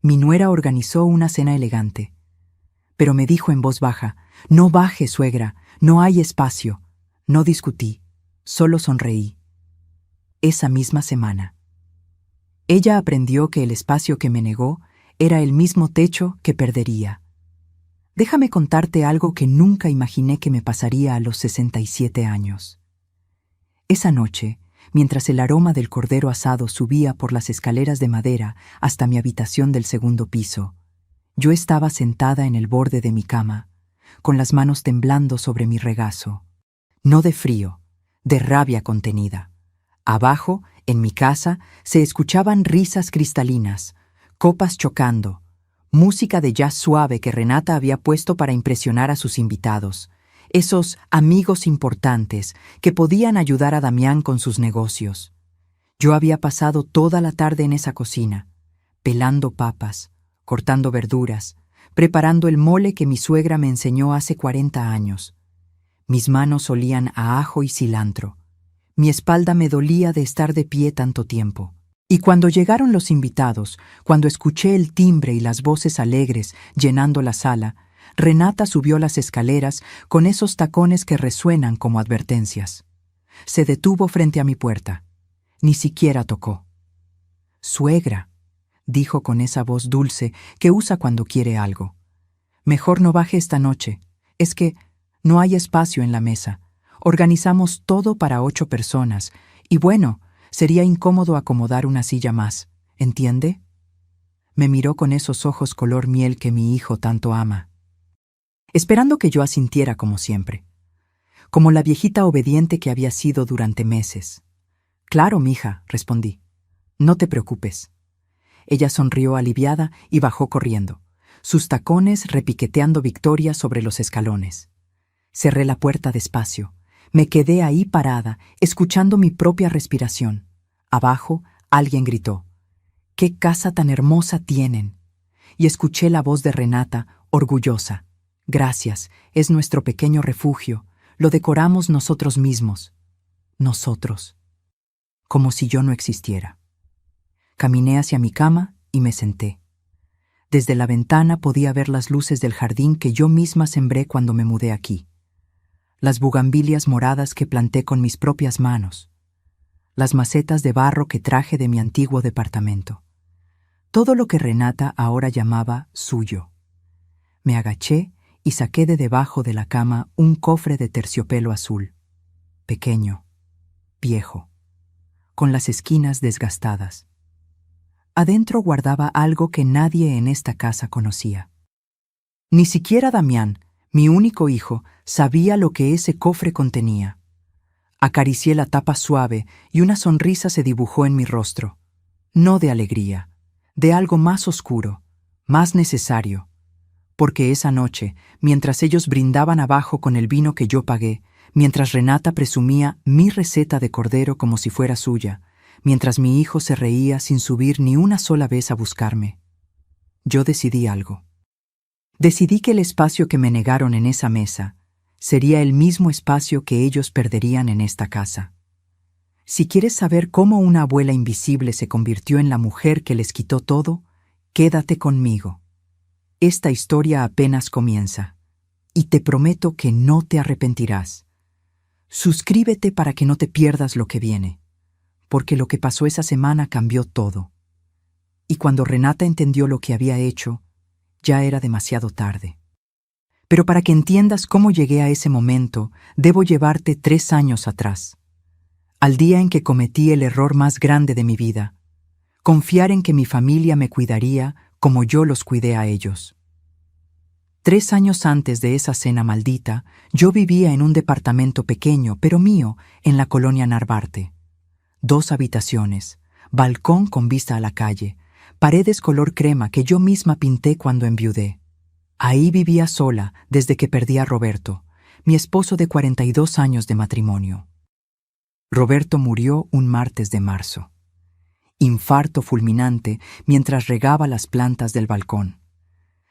Mi nuera organizó una cena elegante, pero me dijo en voz baja: «No baje, suegra, no hay espacio». No discutí, solo sonreí. Esa misma semana. Ella aprendió que el espacio que me negó era el mismo techo que perdería. Déjame contarte algo que nunca imaginé que me pasaría a los 67 años. Esa noche, mientras el aroma del cordero asado subía por las escaleras de madera hasta mi habitación del segundo piso, yo estaba sentada en el borde de mi cama, con las manos temblando sobre mi regazo. No de frío, de rabia contenida. Abajo, en mi casa, se escuchaban risas cristalinas, copas chocando, música de jazz suave que Renata había puesto para impresionar a sus invitados, esos amigos importantes que podían ayudar a Damián con sus negocios. Yo había pasado toda la tarde en esa cocina, pelando papas, cortando verduras, preparando el mole que mi suegra me enseñó hace 40 años. Mis manos olían a ajo y cilantro. Mi espalda me dolía de estar de pie tanto tiempo. Y cuando llegaron los invitados, cuando escuché el timbre y las voces alegres llenando la sala, Renata subió las escaleras con esos tacones que resuenan como advertencias. Se detuvo frente a mi puerta. Ni siquiera tocó. «Suegra», dijo con esa voz dulce que usa cuando quiere algo. «Mejor no baje esta noche. Es que no hay espacio en la mesa. Organizamos todo para 8 personas. Y bueno, sería incómodo acomodar una silla más. ¿Entiende?». Me miró con esos ojos color miel que mi hijo tanto ama, esperando que yo asintiera como siempre, como la viejita obediente que había sido durante meses. «Claro, mija», respondí. «No te preocupes». Ella sonrió aliviada y bajó corriendo, sus tacones repiqueteando victoria sobre los escalones. Cerré la puerta despacio. Me quedé ahí parada, escuchando mi propia respiración. Abajo, alguien gritó: «¡Qué casa tan hermosa tienen!». Y escuché la voz de Renata, orgullosa: «Gracias, es nuestro pequeño refugio. Lo decoramos nosotros mismos». Nosotros. Como si yo no existiera. Caminé hacia mi cama y me senté. Desde la ventana podía ver las luces del jardín que yo misma sembré cuando me mudé aquí. Las bugambilias moradas que planté con mis propias manos. Las macetas de barro que traje de mi antiguo departamento. Todo lo que Renata ahora llamaba suyo. Me agaché y saqué de debajo de la cama un cofre de terciopelo azul. Pequeño, viejo, con las esquinas desgastadas. Adentro guardaba algo que nadie en esta casa conocía. Ni siquiera Damián, mi único hijo, sabía lo que ese cofre contenía. Acaricié la tapa suave y una sonrisa se dibujó en mi rostro. No de alegría, de algo más oscuro, más necesario. Porque esa noche, mientras ellos brindaban abajo con el vino que yo pagué, mientras Renata presumía mi receta de cordero como si fuera suya, mientras mi hijo se reía sin subir ni una sola vez a buscarme, yo decidí algo. Decidí que el espacio que me negaron en esa mesa sería el mismo espacio que ellos perderían en esta casa. Si quieres saber cómo una abuela invisible se convirtió en la mujer que les quitó todo, quédate conmigo. Esta historia apenas comienza, y te prometo que no te arrepentirás. Suscríbete para que no te pierdas lo que viene, porque lo que pasó esa semana cambió todo. Y cuando Renata entendió lo que había hecho, ya era demasiado tarde. Pero para que entiendas cómo llegué a ese momento, debo llevarte 3 años atrás, al día en que cometí el error más grande de mi vida, confiar en que mi familia me cuidaría como yo los cuidé a ellos. 3 años antes de esa cena maldita, yo vivía en un departamento pequeño, pero mío, en la colonia Narvarte. 2 habitaciones, balcón con vista a la calle, paredes color crema que yo misma pinté cuando enviudé. Ahí vivía sola desde que perdí a Roberto, mi esposo de 42 años de matrimonio. Roberto murió un martes de marzo. Infarto fulminante mientras regaba las plantas del balcón.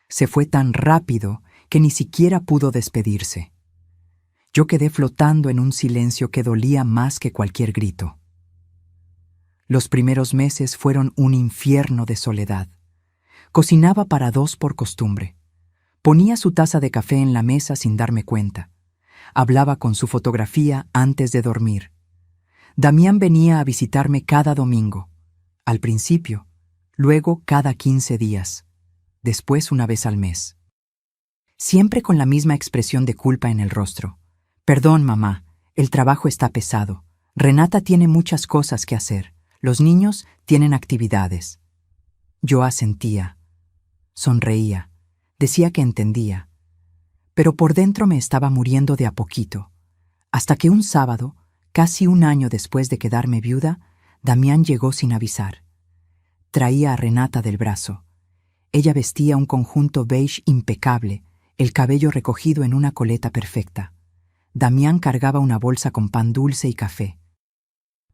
Se fue tan rápido que ni siquiera pudo despedirse. Yo quedé flotando en un silencio que dolía más que cualquier grito. Los primeros meses fueron un infierno de soledad. Cocinaba para dos por costumbre. Ponía su taza de café en la mesa sin darme cuenta. Hablaba con su fotografía antes de dormir. Damián venía a visitarme cada domingo. Al principio, luego cada 15 días, después una vez al mes. Siempre con la misma expresión de culpa en el rostro. Perdón, mamá, el trabajo está pesado. Renata tiene muchas cosas que hacer. Los niños tienen actividades. Yo asentía. Sonreía. Decía que entendía. Pero por dentro me estaba muriendo de a poquito. Hasta que un sábado, casi un año después de quedarme viuda, Damián llegó sin avisar. Traía a Renata del brazo. Ella vestía un conjunto beige impecable, el cabello recogido en una coleta perfecta. Damián cargaba una bolsa con pan dulce y café.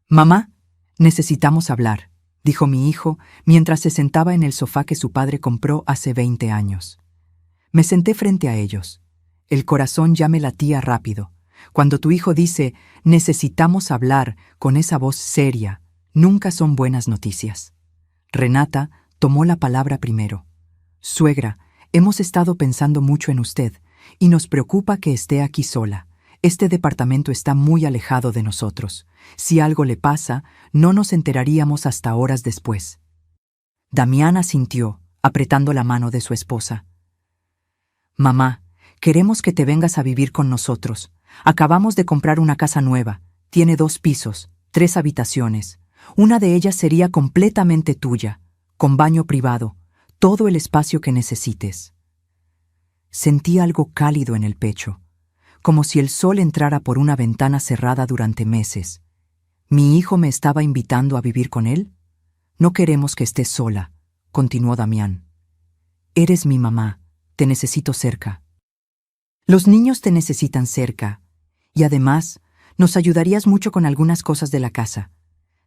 «Mamá, necesitamos hablar», dijo mi hijo mientras se sentaba en el sofá que su padre compró hace 20 años. Me senté frente a ellos. El corazón ya me latía rápido. Cuando tu hijo dice «necesitamos hablar» con esa voz seria, nunca son buenas noticias. Renata tomó la palabra primero. «Suegra, hemos estado pensando mucho en usted y nos preocupa que esté aquí sola. Este departamento está muy alejado de nosotros. Si algo le pasa, no nos enteraríamos hasta horas después». Damián asintió, apretando la mano de su esposa. «Mamá, queremos que te vengas a vivir con nosotros. Acabamos de comprar una casa nueva. Tiene 2 pisos, 3 habitaciones. Una de ellas sería completamente tuya, con baño privado, todo el espacio que necesites». Sentí algo cálido en el pecho, como si el sol entrara por una ventana cerrada durante meses. ¿Mi hijo me estaba invitando a vivir con él? «No queremos que estés sola», continuó Damián. «Eres mi mamá, te necesito cerca». «Los niños te necesitan cerca, y además, nos ayudarías mucho con algunas cosas de la casa.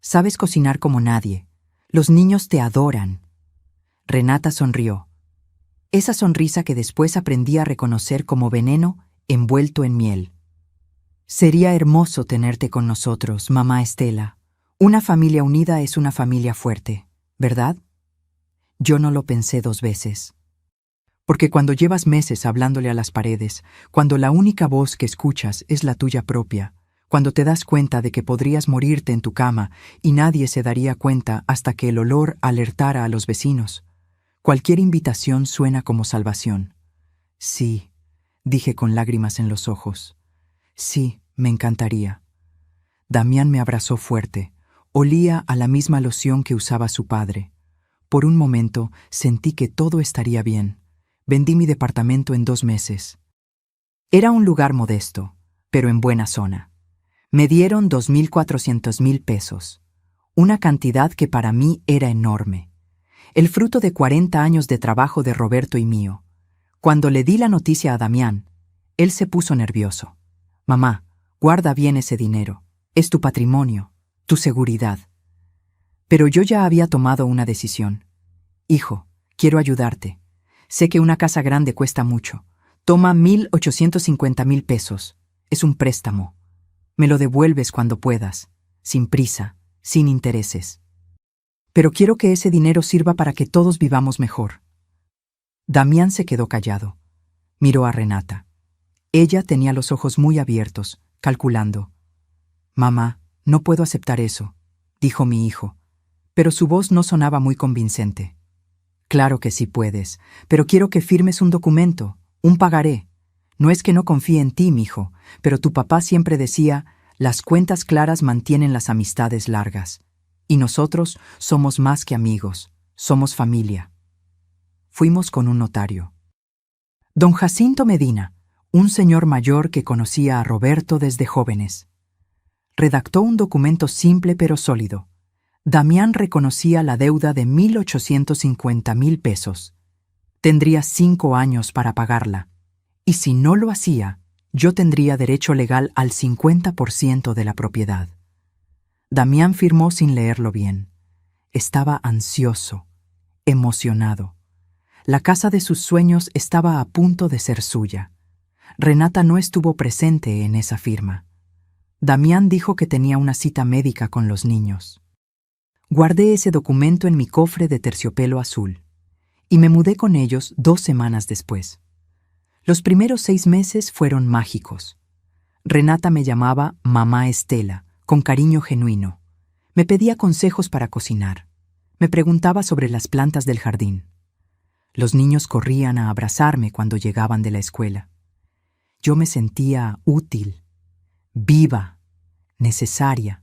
Sabes cocinar como nadie. Los niños te adoran». Renata sonrió. Esa sonrisa que después aprendí a reconocer como veneno envuelto en miel. «Sería hermoso tenerte con nosotros, mamá Estela. Una familia unida es una familia fuerte, ¿verdad?» Yo no lo pensé 2 veces. Porque cuando llevas meses hablándole a las paredes, cuando la única voz que escuchas es la tuya propia, cuando te das cuenta de que podrías morirte en tu cama y nadie se daría cuenta hasta que el olor alertara a los vecinos, cualquier invitación suena como salvación. «Sí», dije con lágrimas en los ojos. «Sí, me encantaría». Damián me abrazó fuerte. Olía a la misma loción que usaba su padre. Por un momento sentí que todo estaría bien. Vendí mi departamento en 2 meses. Era un lugar modesto, pero en buena zona. Me dieron 2.400.000 pesos, una cantidad que para mí era enorme. El fruto de 40 años de trabajo de Roberto y mío. Cuando le di la noticia a Damián, él se puso nervioso. «Mamá, guarda bien ese dinero. Es tu patrimonio, tu seguridad». Pero yo ya había tomado una decisión. «Hijo, quiero ayudarte. Sé que una casa grande cuesta mucho. Toma 1.850.000 pesos. Es un préstamo. Me lo devuelves cuando puedas, sin prisa, sin intereses. Pero quiero que ese dinero sirva para que todos vivamos mejor». Damián se quedó callado. Miró a Renata. Ella tenía los ojos muy abiertos, calculando. «Mamá, no puedo aceptar eso», dijo mi hijo, pero su voz no sonaba muy convincente. «Claro que sí puedes, pero quiero que firmes un documento, un pagaré. No es que no confíe en ti, mijo, pero tu papá siempre decía, las cuentas claras mantienen las amistades largas. Y nosotros somos más que amigos, somos familia». Fuimos con un notario. Don Jacinto Medina, un señor mayor que conocía a Roberto desde jóvenes. Redactó un documento simple pero sólido. Damián reconocía la deuda de 1.850.000 pesos. Tendría 5 años para pagarla, y si no lo hacía, yo tendría derecho legal al 50% de la propiedad. Damián firmó sin leerlo bien. Estaba ansioso, emocionado. La casa de sus sueños estaba a punto de ser suya. Renata no estuvo presente en esa firma. Damián dijo que tenía una cita médica con los niños. Guardé ese documento en mi cofre de terciopelo azul. y me mudé con ellos 2 semanas después. Los primeros 6 meses fueron mágicos. Renata me llamaba Mamá Estela, con cariño genuino. Me pedía consejos para cocinar. Me preguntaba sobre las plantas del jardín. Los niños corrían a abrazarme cuando llegaban de la escuela. Yo me sentía útil, viva, necesaria.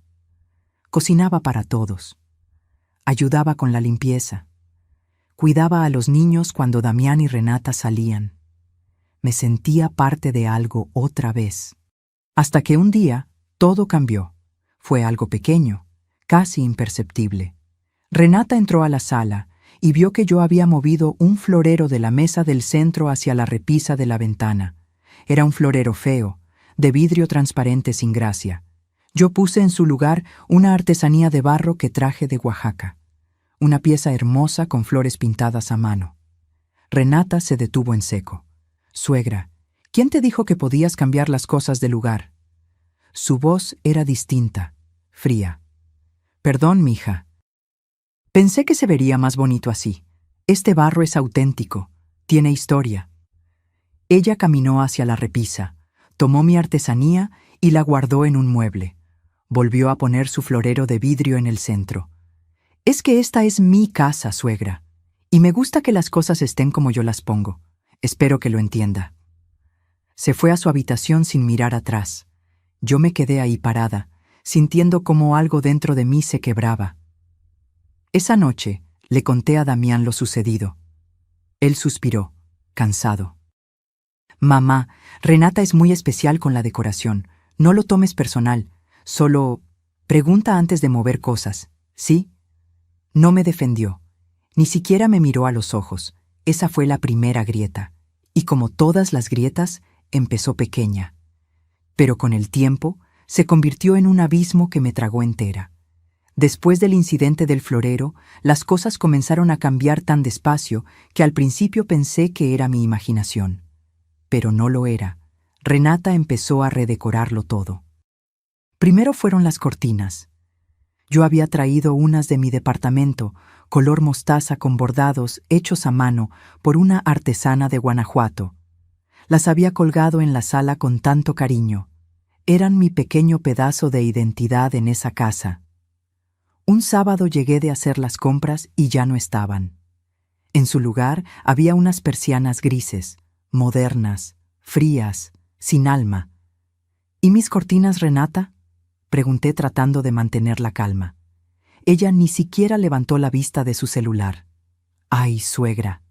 Cocinaba para todos. Ayudaba con la limpieza. Cuidaba a los niños cuando Damián y Renata salían. Me sentía parte de algo otra vez. Hasta que un día todo cambió. Fue algo pequeño, casi imperceptible. Renata entró a la sala y vio que yo había movido un florero de la mesa del centro hacia la repisa de la ventana. Era un florero feo, de vidrio transparente sin gracia. Yo puse en su lugar una artesanía de barro que traje de Oaxaca. Una pieza hermosa con flores pintadas a mano. Renata se detuvo en seco. «Suegra, ¿quién te dijo que podías cambiar las cosas de lugar?» Su voz era distinta, fría. «Perdón, mija. Pensé que se vería más bonito así. Este barro es auténtico, tiene historia». Ella caminó hacia la repisa, tomó mi artesanía y la guardó en un mueble. Volvió a poner su florero de vidrio en el centro. «Es que esta es mi casa, suegra, y me gusta que las cosas estén como yo las pongo. Espero que lo entienda». Se fue a su habitación sin mirar atrás. Yo me quedé ahí parada, sintiendo como algo dentro de mí se quebraba. Esa noche le conté a Damián lo sucedido. Él suspiró, cansado. «Mamá, Renata es muy especial con la decoración. No lo tomes personal. Solo pregunta antes de mover cosas, ¿sí?» No me defendió. Ni siquiera me miró a los ojos. Esa fue la primera grieta. Y como todas las grietas, empezó pequeña. Pero con el tiempo, se convirtió en un abismo que me tragó entera. Después del incidente del florero, las cosas comenzaron a cambiar tan despacio que al principio pensé que era mi imaginación. Pero no lo era. Renata empezó a redecorarlo todo. Primero fueron las cortinas. Yo había traído unas de mi departamento, color mostaza con bordados hechos a mano por una artesana de Guanajuato. Las había colgado en la sala con tanto cariño. Eran mi pequeño pedazo de identidad en esa casa. Un sábado llegué de hacer las compras y ya no estaban. En su lugar había unas persianas grises, modernas, frías, sin alma. «¿Y mis cortinas, Renata?», pregunté tratando de mantener la calma. Ella ni siquiera levantó la vista de su celular. «Ay, suegra.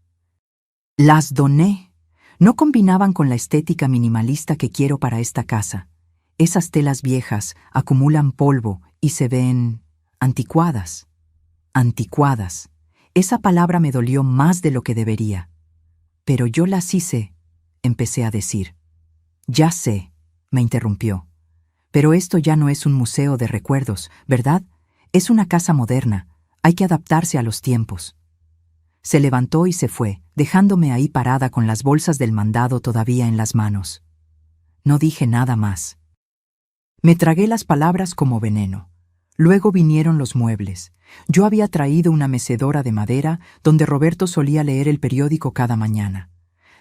Las doné. No combinaban con la estética minimalista que quiero para esta casa. Esas telas viejas acumulan polvo y se ven anticuadas». Anticuadas. Esa palabra me dolió más de lo que debería. «Pero yo las hice», empecé a decir. «Ya sé», me interrumpió. «Pero esto ya no es un museo de recuerdos, ¿verdad? Es una casa moderna. Hay que adaptarse a los tiempos». Se levantó y se fue, dejándome ahí parada con las bolsas del mandado todavía en las manos. No dije nada más. Me tragué las palabras como veneno. Luego vinieron los muebles. Yo había traído una mecedora de madera donde Roberto solía leer el periódico cada mañana.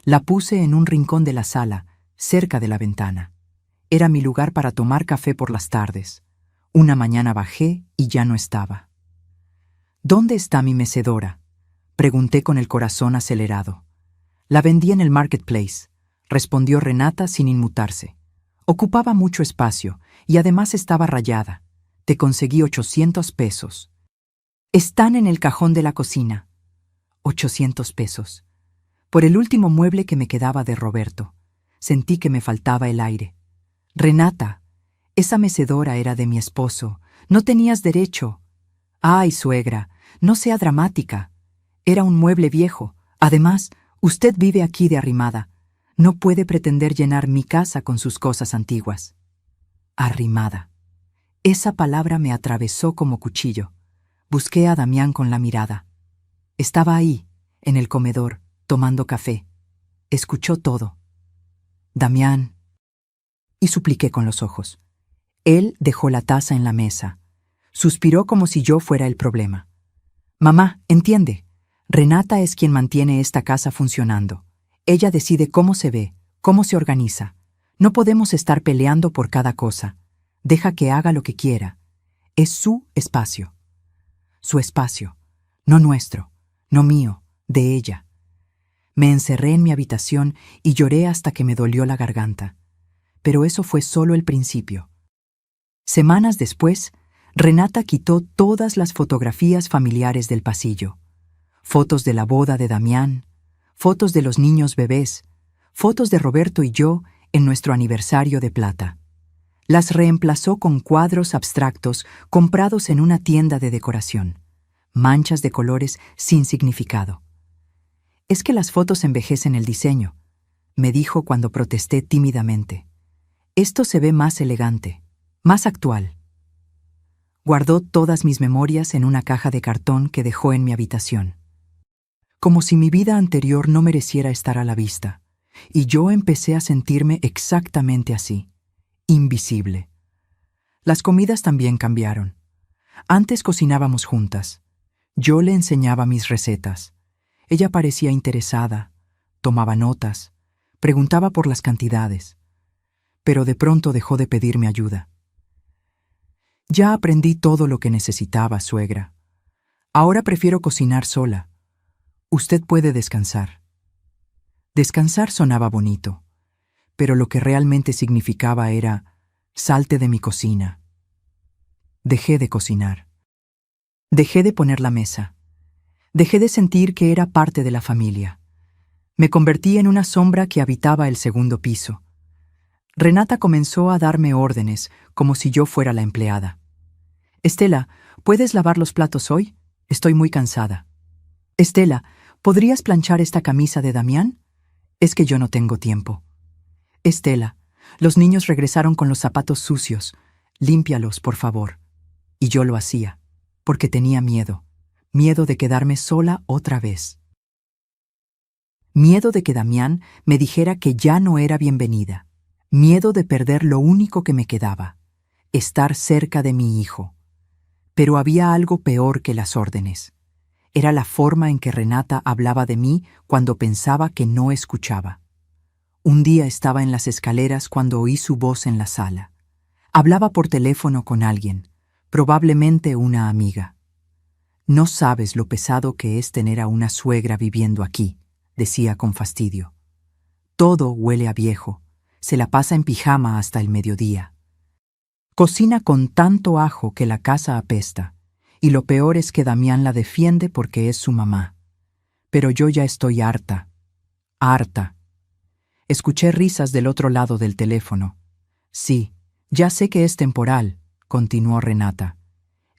La puse en un rincón de la sala, cerca de la ventana. Era mi lugar para tomar café por las tardes. Una mañana bajé y ya no estaba. «¿Dónde está mi mecedora?», pregunté con el corazón acelerado. «La vendí en el marketplace», respondió Renata sin inmutarse. «Ocupaba mucho espacio y además estaba rayada. Te conseguí 800 pesos. Están en el cajón de la cocina». 800 pesos. Por el último mueble que me quedaba de Roberto. Sentí que me faltaba el aire. «Renata, esa mecedora era de mi esposo. No tenías derecho». «Ay, suegra, no sea dramática. Era un mueble viejo. Además, usted vive aquí de arrimada. No puede pretender llenar mi casa con sus cosas antiguas». Arrimada. Esa palabra me atravesó como cuchillo. Busqué a Damián con la mirada. Estaba ahí, en el comedor, tomando café. Escuchó todo. «Damián», y supliqué con los ojos. Él dejó la taza en la mesa. Suspiró como si yo fuera el problema. «Mamá, entiende. Renata es quien mantiene esta casa funcionando. Ella decide cómo se ve, cómo se organiza. No podemos estar peleando por cada cosa. Deja que haga lo que quiera. Es su espacio. Su espacio. No nuestro, no mío, de ella. Me encerré en mi habitación y lloré hasta que me dolió la garganta. Pero eso fue solo el principio. Semanas después, Renata quitó todas las fotografías familiares del pasillo. Fotos de la boda de Damián, fotos de los niños bebés, fotos de Roberto y yo en nuestro aniversario de plata. Las reemplazó con cuadros abstractos comprados en una tienda de decoración, manchas de colores sin significado. «Es que las fotos envejecen el diseño», me dijo cuando protesté tímidamente. «Esto se ve más elegante, más actual». Guardó todas mis memorias en una caja de cartón que dejó en mi habitación. Como si mi vida anterior no mereciera estar a la vista, y yo empecé a sentirme exactamente así, invisible. Las comidas también cambiaron. Antes cocinábamos juntas. Yo le enseñaba mis recetas. Ella parecía interesada, tomaba notas, preguntaba por las cantidades, pero de pronto dejó de pedirme ayuda. «Ya aprendí todo lo que necesitaba, suegra. Ahora prefiero cocinar sola. Usted puede descansar». Descansar sonaba bonito, pero lo que realmente significaba era: «Salte de mi cocina». Dejé de cocinar. Dejé de poner la mesa. Dejé de sentir que era parte de la familia. Me convertí en una sombra que habitaba el segundo piso. Renata comenzó a darme órdenes como si yo fuera la empleada. «Estela, ¿puedes lavar los platos hoy? Estoy muy cansada». «Estela, ¿podrías planchar esta camisa de Damián? Es que yo no tengo tiempo». «Estela, los niños regresaron con los zapatos sucios. Límpialos, por favor». Y yo lo hacía, porque tenía miedo de quedarme sola otra vez. Miedo de que Damián me dijera que ya no era bienvenida. Miedo de perder lo único que me quedaba, estar cerca de mi hijo. Pero había algo peor que las órdenes. Era la forma en que Renata hablaba de mí cuando pensaba que no escuchaba. Un día estaba en las escaleras cuando oí su voz en la sala. Hablaba por teléfono con alguien, probablemente una amiga. «No sabes lo pesado que es tener a una suegra viviendo aquí», decía con fastidio. «Todo huele a viejo, se la pasa en pijama hasta el mediodía. Cocina con tanto ajo que la casa apesta, y lo peor es que Damián la defiende porque es su mamá. Pero yo ya estoy harta, harta». Escuché risas del otro lado del teléfono. «Sí, ya sé que es temporal», continuó Renata.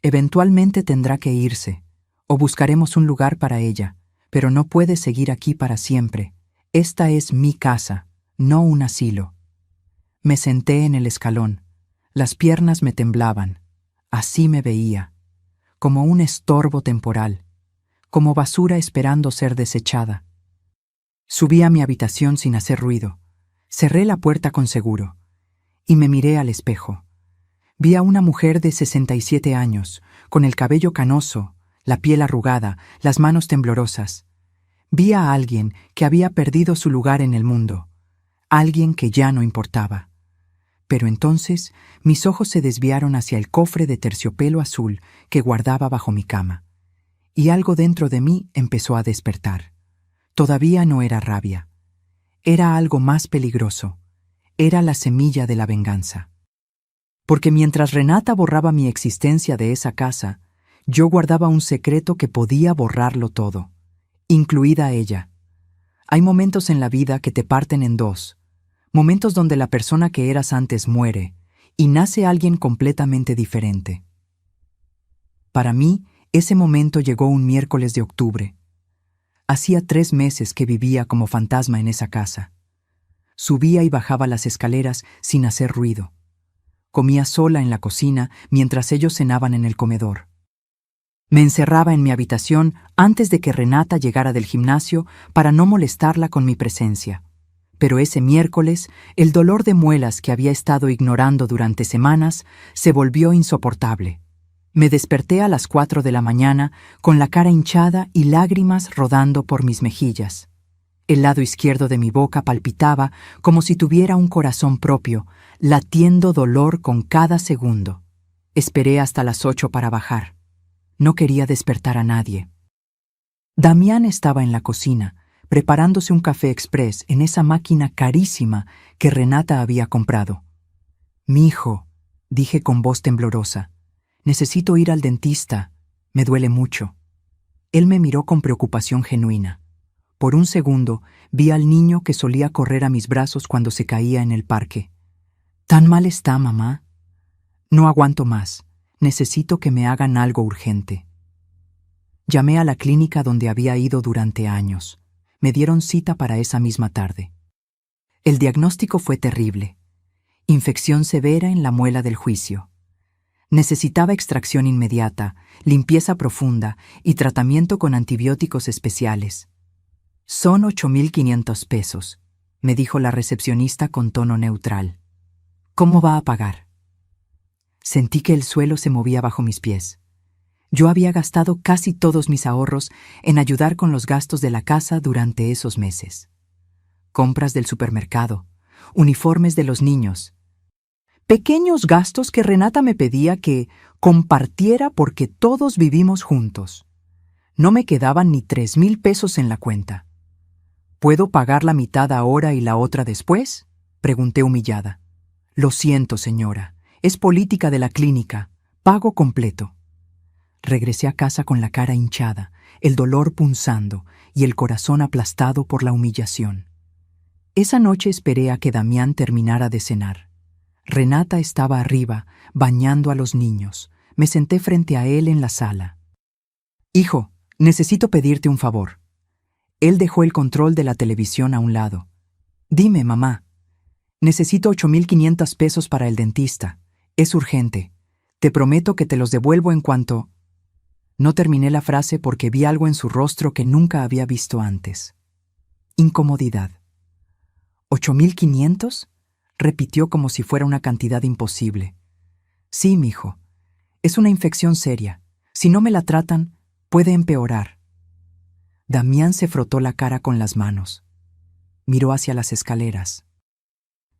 «Eventualmente tendrá que irse, o buscaremos un lugar para ella, pero no puede seguir aquí para siempre. Esta es mi casa, no un asilo». Me senté en el escalón. Las piernas me temblaban. Así me veía, como un estorbo temporal, como basura esperando ser desechada. Subí a mi habitación sin hacer ruido. Cerré la puerta con seguro y me miré al espejo. Vi a una mujer de 67 años, con el cabello canoso, la piel arrugada, las manos temblorosas. Vi a alguien que había perdido su lugar en el mundo, alguien que ya no importaba. Pero entonces mis ojos se desviaron hacia el cofre de terciopelo azul que guardaba bajo mi cama, y algo dentro de mí empezó a despertar. Todavía no era rabia. Era algo más peligroso. Era la semilla de la venganza. Porque mientras Renata borraba mi existencia de esa casa, yo guardaba un secreto que podía borrarlo todo, incluida ella. Hay momentos en la vida que te parten en dos, momentos donde la persona que eras antes muere y nace alguien completamente diferente. Para mí, ese momento llegó un miércoles de octubre. Hacía 3 meses que vivía como fantasma en esa casa. Subía y bajaba las escaleras sin hacer ruido. Comía sola en la cocina mientras ellos cenaban en el comedor. Me encerraba en mi habitación antes de que Renata llegara del gimnasio para no molestarla con mi presencia. Pero ese miércoles, el dolor de muelas que había estado ignorando durante semanas se volvió insoportable. Me desperté a las 4 de la mañana con la cara hinchada y lágrimas rodando por mis mejillas. El lado izquierdo de mi boca palpitaba como si tuviera un corazón propio, latiendo dolor con cada segundo. Esperé hasta las 8 para bajar. No quería despertar a nadie. Damián estaba en la cocina, preparándose un café express en esa máquina carísima que Renata había comprado. «Mijo», dije con voz temblorosa, «necesito ir al dentista. Me duele mucho». Él me miró con preocupación genuina. Por un segundo vi al niño que solía correr a mis brazos cuando se caía en el parque. «¿Tan mal está, mamá?» «No aguanto más. Necesito que me hagan algo urgente». Llamé a la clínica donde había ido durante años. Me dieron cita para esa misma tarde. El diagnóstico fue terrible. Infección severa en la muela del juicio. Necesitaba extracción inmediata, limpieza profunda y tratamiento con antibióticos especiales. «Son 8.500 pesos», me dijo la recepcionista con tono neutral. «¿Cómo va a pagar?» Sentí que el suelo se movía bajo mis pies. Yo había gastado casi todos mis ahorros en ayudar con los gastos de la casa durante esos meses. Compras del supermercado, uniformes de los niños. Pequeños gastos que Renata me pedía que compartiera porque todos vivimos juntos. No me quedaban ni 3.000 pesos en la cuenta. «¿Puedo pagar la mitad ahora y la otra después?», pregunté humillada. «Lo siento, señora. Es política de la clínica. Pago completo». Regresé a casa con la cara hinchada, el dolor punzando y el corazón aplastado por la humillación. Esa noche esperé a que Damián terminara de cenar. Renata estaba arriba, bañando a los niños. Me senté frente a él en la sala. «Hijo, necesito pedirte un favor». Él dejó el control de la televisión a un lado. «Dime, mamá». «Necesito 8.500 pesos para el dentista. Es urgente. Te prometo que te los devuelvo en cuanto...». No terminé la frase porque vi algo en su rostro que nunca había visto antes. Incomodidad. «¿8.500?» repitió como si fuera una cantidad imposible. «Sí, mijo. Es una infección seria. Si no me la tratan, puede empeorar». Damián se frotó la cara con las manos. Miró hacia las escaleras.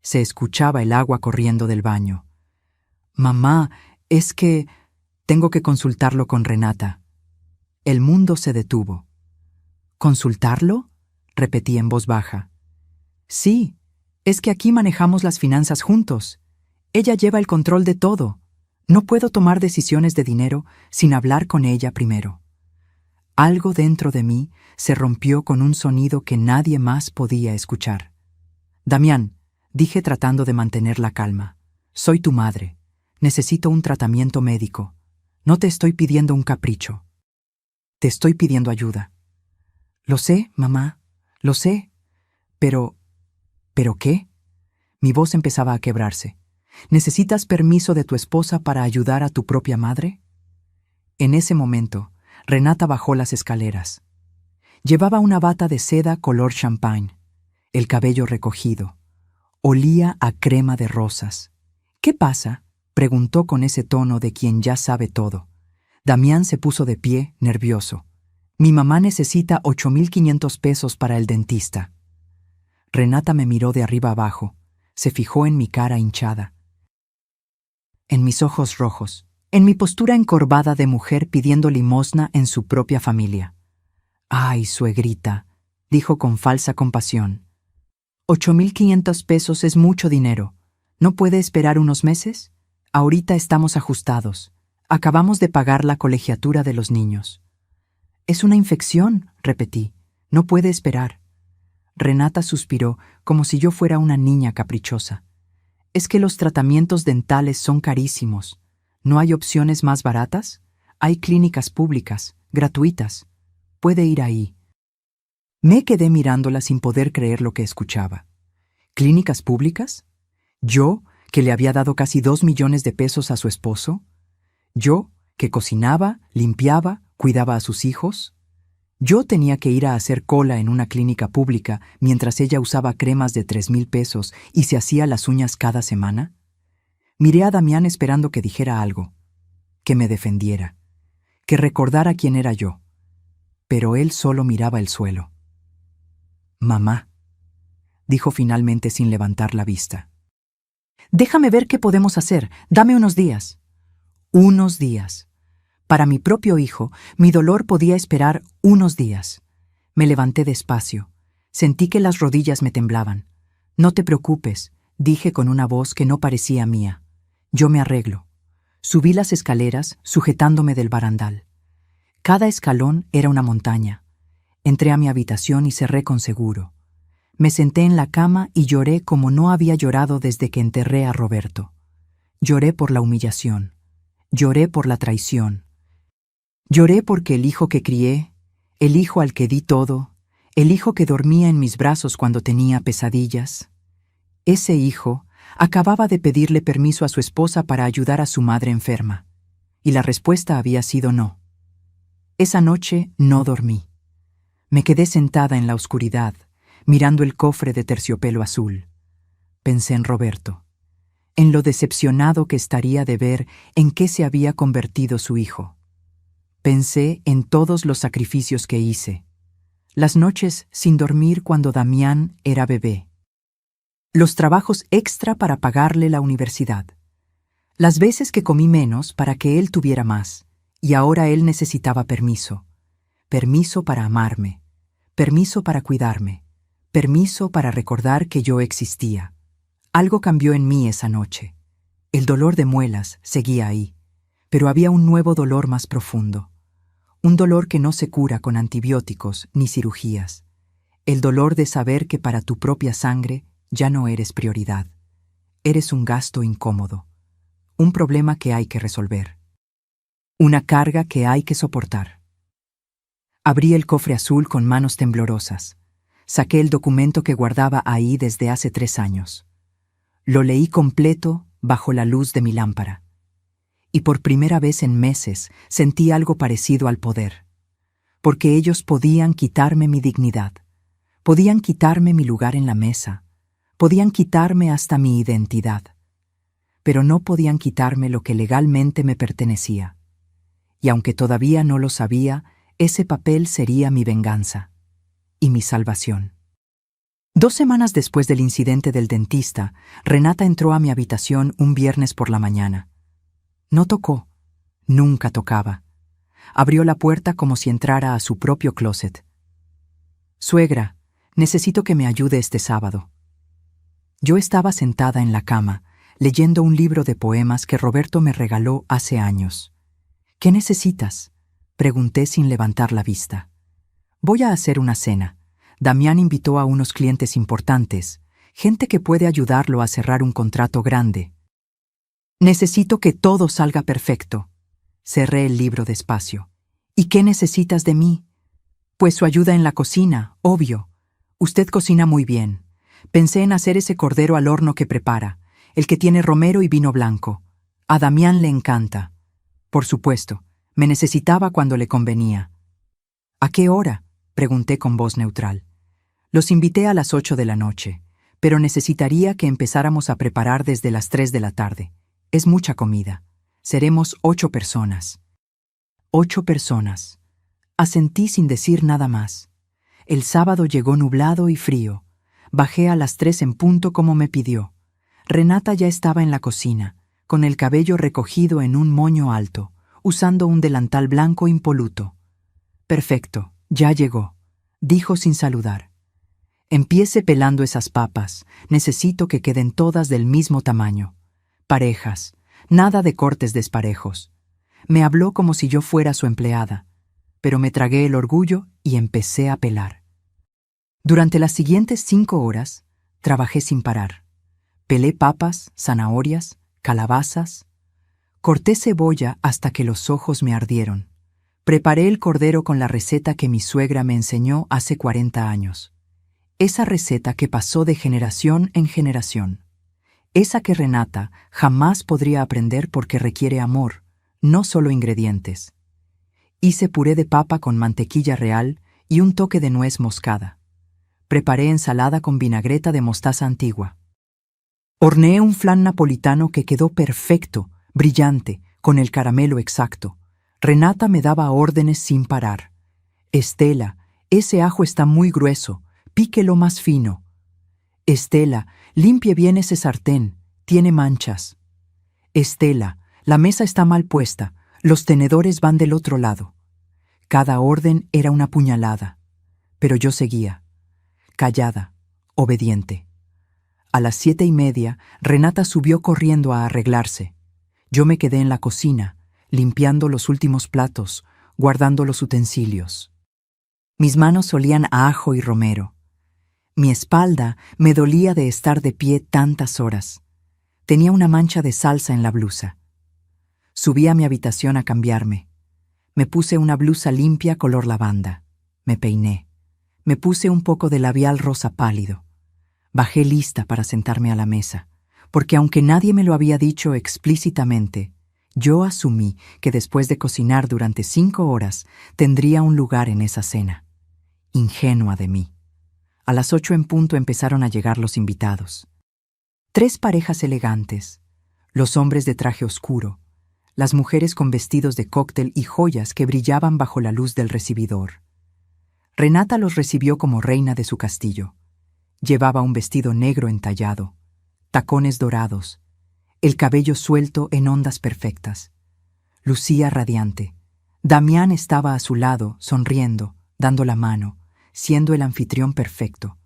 Se escuchaba el agua corriendo del baño. «Mamá, es que tengo que consultarlo con Renata». El mundo se detuvo. «¿Consultarlo?», repetí en voz baja. «Sí, es que aquí manejamos las finanzas juntos. Ella lleva el control de todo. No puedo tomar decisiones de dinero sin hablar con ella primero». Algo dentro de mí se rompió con un sonido que nadie más podía escuchar. «Damián», dije tratando de mantener la calma, «soy tu madre. Necesito un tratamiento médico. No te estoy pidiendo un capricho. Te estoy pidiendo ayuda». «Lo sé, mamá, lo sé. Pero... ¿pero qué?». Mi voz empezaba a quebrarse. «¿Necesitas permiso de tu esposa para ayudar a tu propia madre?». En ese momento, Renata bajó las escaleras. Llevaba una bata de seda color champagne, el cabello recogido. Olía a crema de rosas. «¿Qué pasa?», preguntó con ese tono de quien ya sabe todo. Damián se puso de pie, nervioso. «Mi mamá necesita 8.500 pesos para el dentista». Renata me miró de arriba abajo, se fijó en mi cara hinchada, en mis ojos rojos, en mi postura encorvada de mujer pidiendo limosna en su propia familia. «Ay, suegrita», dijo con falsa compasión. «8.500 pesos es mucho dinero. ¿No puede esperar unos meses? Ahorita estamos ajustados. Acabamos de pagar la colegiatura de los niños». «Es una infección», repetí. «No puede esperar». Renata suspiró como si yo fuera una niña caprichosa. «Es que los tratamientos dentales son carísimos. ¿No hay opciones más baratas? Hay clínicas públicas, gratuitas. Puede ir ahí». Me quedé mirándola sin poder creer lo que escuchaba. ¿Clínicas públicas? ¿Yo, que le había dado casi 2 millones de pesos a su esposo? ¿Yo, que cocinaba, limpiaba, cuidaba a sus hijos? ¿Yo tenía que ir a hacer cola en una clínica pública mientras ella usaba cremas de 3.000 pesos y se hacía las uñas cada semana? Miré a Damián esperando que dijera algo. que me defendiera, que recordara quién era yo. Pero él solo miraba el suelo. «Mamá», dijo finalmente sin levantar la vista. «Déjame ver qué podemos hacer. Dame unos días». Unos días. Para mi propio hijo, mi dolor podía esperar unos días. Me levanté despacio. Sentí que las rodillas me temblaban. «No te preocupes», dije con una voz que no parecía mía. «Yo me arreglo». Subí las escaleras, sujetándome del barandal. Cada escalón era una montaña. Entré a mi habitación y cerré con seguro. Me senté en la cama y lloré como no había llorado desde que enterré a Roberto. Lloré por la humillación. Lloré por la traición. Lloré porque el hijo que crié, el hijo al que di todo, el hijo que dormía en mis brazos cuando tenía pesadillas, ese hijo acababa de pedirle permiso a su esposa para ayudar a su madre enferma, y la respuesta había sido no. Esa noche no dormí. Me quedé sentada en la oscuridad, mirando el cofre de terciopelo azul. Pensé en Roberto, en lo decepcionado que estaría de ver en qué se había convertido su hijo. Pensé en todos los sacrificios que hice, las noches sin dormir cuando Damián era bebé, los trabajos extra para pagarle la universidad, las veces que comí menos para que él tuviera más, y ahora él necesitaba permiso. Permiso para amarme, permiso para cuidarme, permiso para recordar que yo existía. Algo cambió en mí esa noche. El dolor de muelas seguía ahí, pero había un nuevo dolor más profundo. Un dolor que no se cura con antibióticos ni cirugías. El dolor de saber que para tu propia sangre ya no eres prioridad. Eres un gasto incómodo. Un problema que hay que resolver. Una carga que hay que soportar. Abrí el cofre azul con manos temblorosas. Saqué el documento que guardaba ahí desde hace 3 años. Lo leí completo bajo la luz de mi lámpara. Y por primera vez en meses sentí algo parecido al poder. Porque ellos podían quitarme mi dignidad. Podían quitarme mi lugar en la mesa. Podían quitarme hasta mi identidad. Pero no podían quitarme lo que legalmente me pertenecía. Y aunque todavía no lo sabía, ese papel sería mi venganza y mi salvación. 2 semanas después del incidente del dentista, Renata entró a mi habitación un viernes por la mañana. No tocó, nunca tocaba. Abrió la puerta como si entrara a su propio closet. «Suegra, necesito que me ayude este sábado». Yo estaba sentada en la cama, leyendo un libro de poemas que Roberto me regaló hace años. «¿Qué necesitas?», pregunté sin levantar la vista. «Voy a hacer una cena. Damián invitó a unos clientes importantes, gente que puede ayudarlo a cerrar un contrato grande. Necesito que todo salga perfecto». Cerré el libro despacio. «¿Y qué necesitas de mí?». «Pues su ayuda en la cocina, obvio. Usted cocina muy bien. Pensé en hacer ese cordero al horno que prepara, el que tiene romero y vino blanco. A Damián le encanta». «Por supuesto. Me necesitaba cuando le convenía». «¿A qué hora?», pregunté con voz neutral. «Los invité a las 8 de la noche, pero necesitaría que empezáramos a preparar desde las 3 de la tarde. Es mucha comida. Seremos 8 personas». 8 personas. Asentí sin decir nada más. El sábado llegó nublado y frío. Bajé a las 3 en punto como me pidió. Renata ya estaba en la cocina, con el cabello recogido en un moño alto, usando un delantal blanco impoluto. «Perfecto, ya llegó», dijo sin saludar. «Empiece pelando esas papas. Necesito que queden todas del mismo tamaño. Parejas, nada de cortes desparejos». Me habló como si yo fuera su empleada, pero me tragué el orgullo y empecé a pelar. Durante las siguientes 5 horas, trabajé sin parar. Pelé papas, zanahorias, calabazas. Corté cebolla hasta que los ojos me ardieron. Preparé el cordero con la receta que mi suegra me enseñó hace 40 años. Esa receta que pasó de generación en generación. Esa que Renata jamás podría aprender porque requiere amor, no solo ingredientes. Hice puré de papa con mantequilla real y un toque de nuez moscada. Preparé ensalada con vinagreta de mostaza antigua. Horneé un flan napolitano que quedó perfecto, brillante, con el caramelo exacto. Renata me daba órdenes sin parar. Estela, ese ajo está muy grueso, píquelo más fino. Estela, limpie bien ese sartén, tiene manchas. Estela, la mesa está mal puesta, los tenedores van del otro lado. Cada orden era una puñalada, pero yo seguía, callada, obediente. A las 7:30, Renata subió corriendo a arreglarse. Yo me quedé en la cocina, limpiando los últimos platos, guardando los utensilios. Mis manos olían a ajo y romero. Mi espalda me dolía de estar de pie tantas horas. Tenía una mancha de salsa en la blusa. Subí a mi habitación a cambiarme. Me puse una blusa limpia color lavanda. Me peiné. Me puse un poco de labial rosa pálido. Bajé lista para sentarme a la mesa, porque aunque nadie me lo había dicho explícitamente, yo asumí que después de cocinar durante 5 horas tendría un lugar en esa cena. Ingenua de mí. A las 8 en punto empezaron a llegar los invitados. 3 parejas elegantes, los hombres de traje oscuro, las mujeres con vestidos de cóctel y joyas que brillaban bajo la luz del recibidor. Renata los recibió como reina de su castillo. Llevaba un vestido negro entallado, tacones dorados, el cabello suelto en ondas perfectas. Lucía radiante. Damián estaba a su lado, sonriendo, dando la mano, siendo el anfitrión perfecto.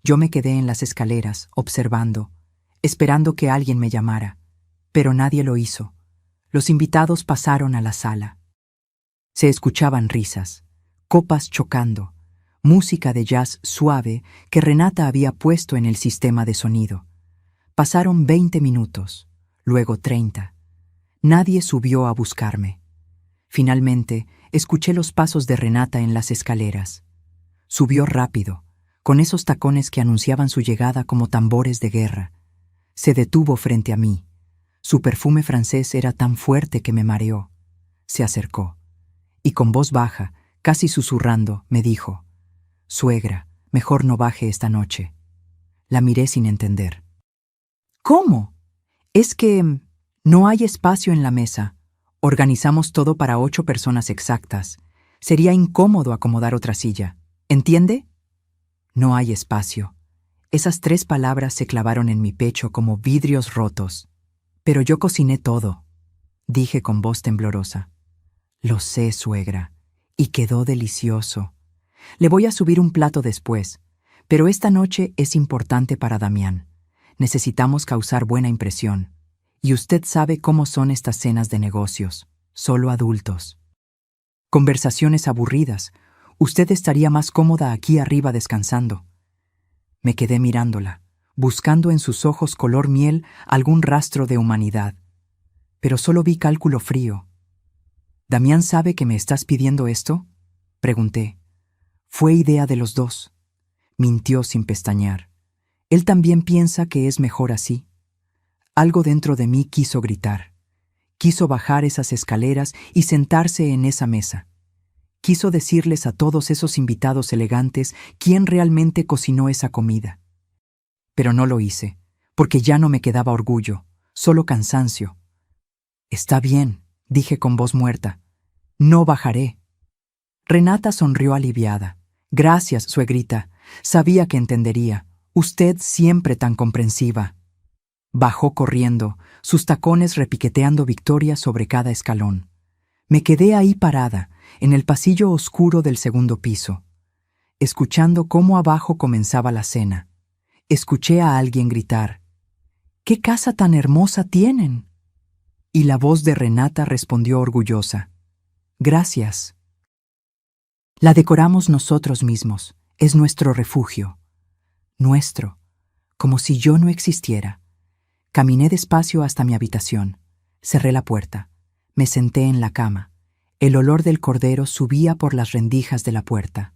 Yo me quedé en las escaleras, observando, esperando que alguien me llamara, pero nadie lo hizo. Los invitados pasaron a la sala. Se escuchaban risas, copas chocando, música de jazz suave que Renata había puesto en el sistema de sonido. Pasaron 20 minutos, luego 30. Nadie subió a buscarme. Finalmente, escuché los pasos de Renata en las escaleras. Subió rápido, con esos tacones que anunciaban su llegada como tambores de guerra. Se detuvo frente a mí. Su perfume francés era tan fuerte que me mareó. Se acercó, y con voz baja, casi susurrando, me dijo: «Suegra, mejor no baje esta noche». La miré sin entender. «¿Cómo? Es que no hay espacio en la mesa. Organizamos todo para 8 personas exactas. Sería incómodo acomodar otra silla. ¿Entiende?» No hay espacio. Esas 3 palabras se clavaron en mi pecho como vidrios rotos. «Pero yo cociné todo», dije con voz temblorosa. «Lo sé, suegra, y quedó delicioso. Le voy a subir un plato después, pero esta noche es importante para Damián. Necesitamos causar buena impresión. Y usted sabe cómo son estas cenas de negocios, solo adultos. Conversaciones aburridas. Usted estaría más cómoda aquí arriba descansando». Me quedé mirándola, buscando en sus ojos color miel algún rastro de humanidad. Pero solo vi cálculo frío. «¿Damián sabe que me estás pidiendo esto?», pregunté. «Fue idea de los dos». Mintió sin pestañear. «Él también piensa que es mejor así». Algo dentro de mí quiso gritar. Quiso bajar esas escaleras y sentarse en esa mesa. Quiso decirles a todos esos invitados elegantes quién realmente cocinó esa comida. Pero no lo hice, porque ya no me quedaba orgullo, solo cansancio. «Está bien», dije con voz muerta. «No bajaré». Renata sonrió aliviada. «Gracias, suegrita. Sabía que entendería. Usted siempre tan comprensiva». Bajó corriendo, sus tacones repiqueteando victoria sobre cada escalón. Me quedé ahí parada, en el pasillo oscuro del segundo piso, escuchando cómo abajo comenzaba la cena. Escuché a alguien gritar: «¿Qué casa tan hermosa tienen?». Y la voz de Renata respondió orgullosa: «Gracias. La decoramos nosotros mismos, es nuestro refugio. Nuestro, como si yo no existiera». Caminé despacio hasta mi habitación, cerré la puerta, me senté en la cama. El olor del cordero subía por las rendijas de la puerta.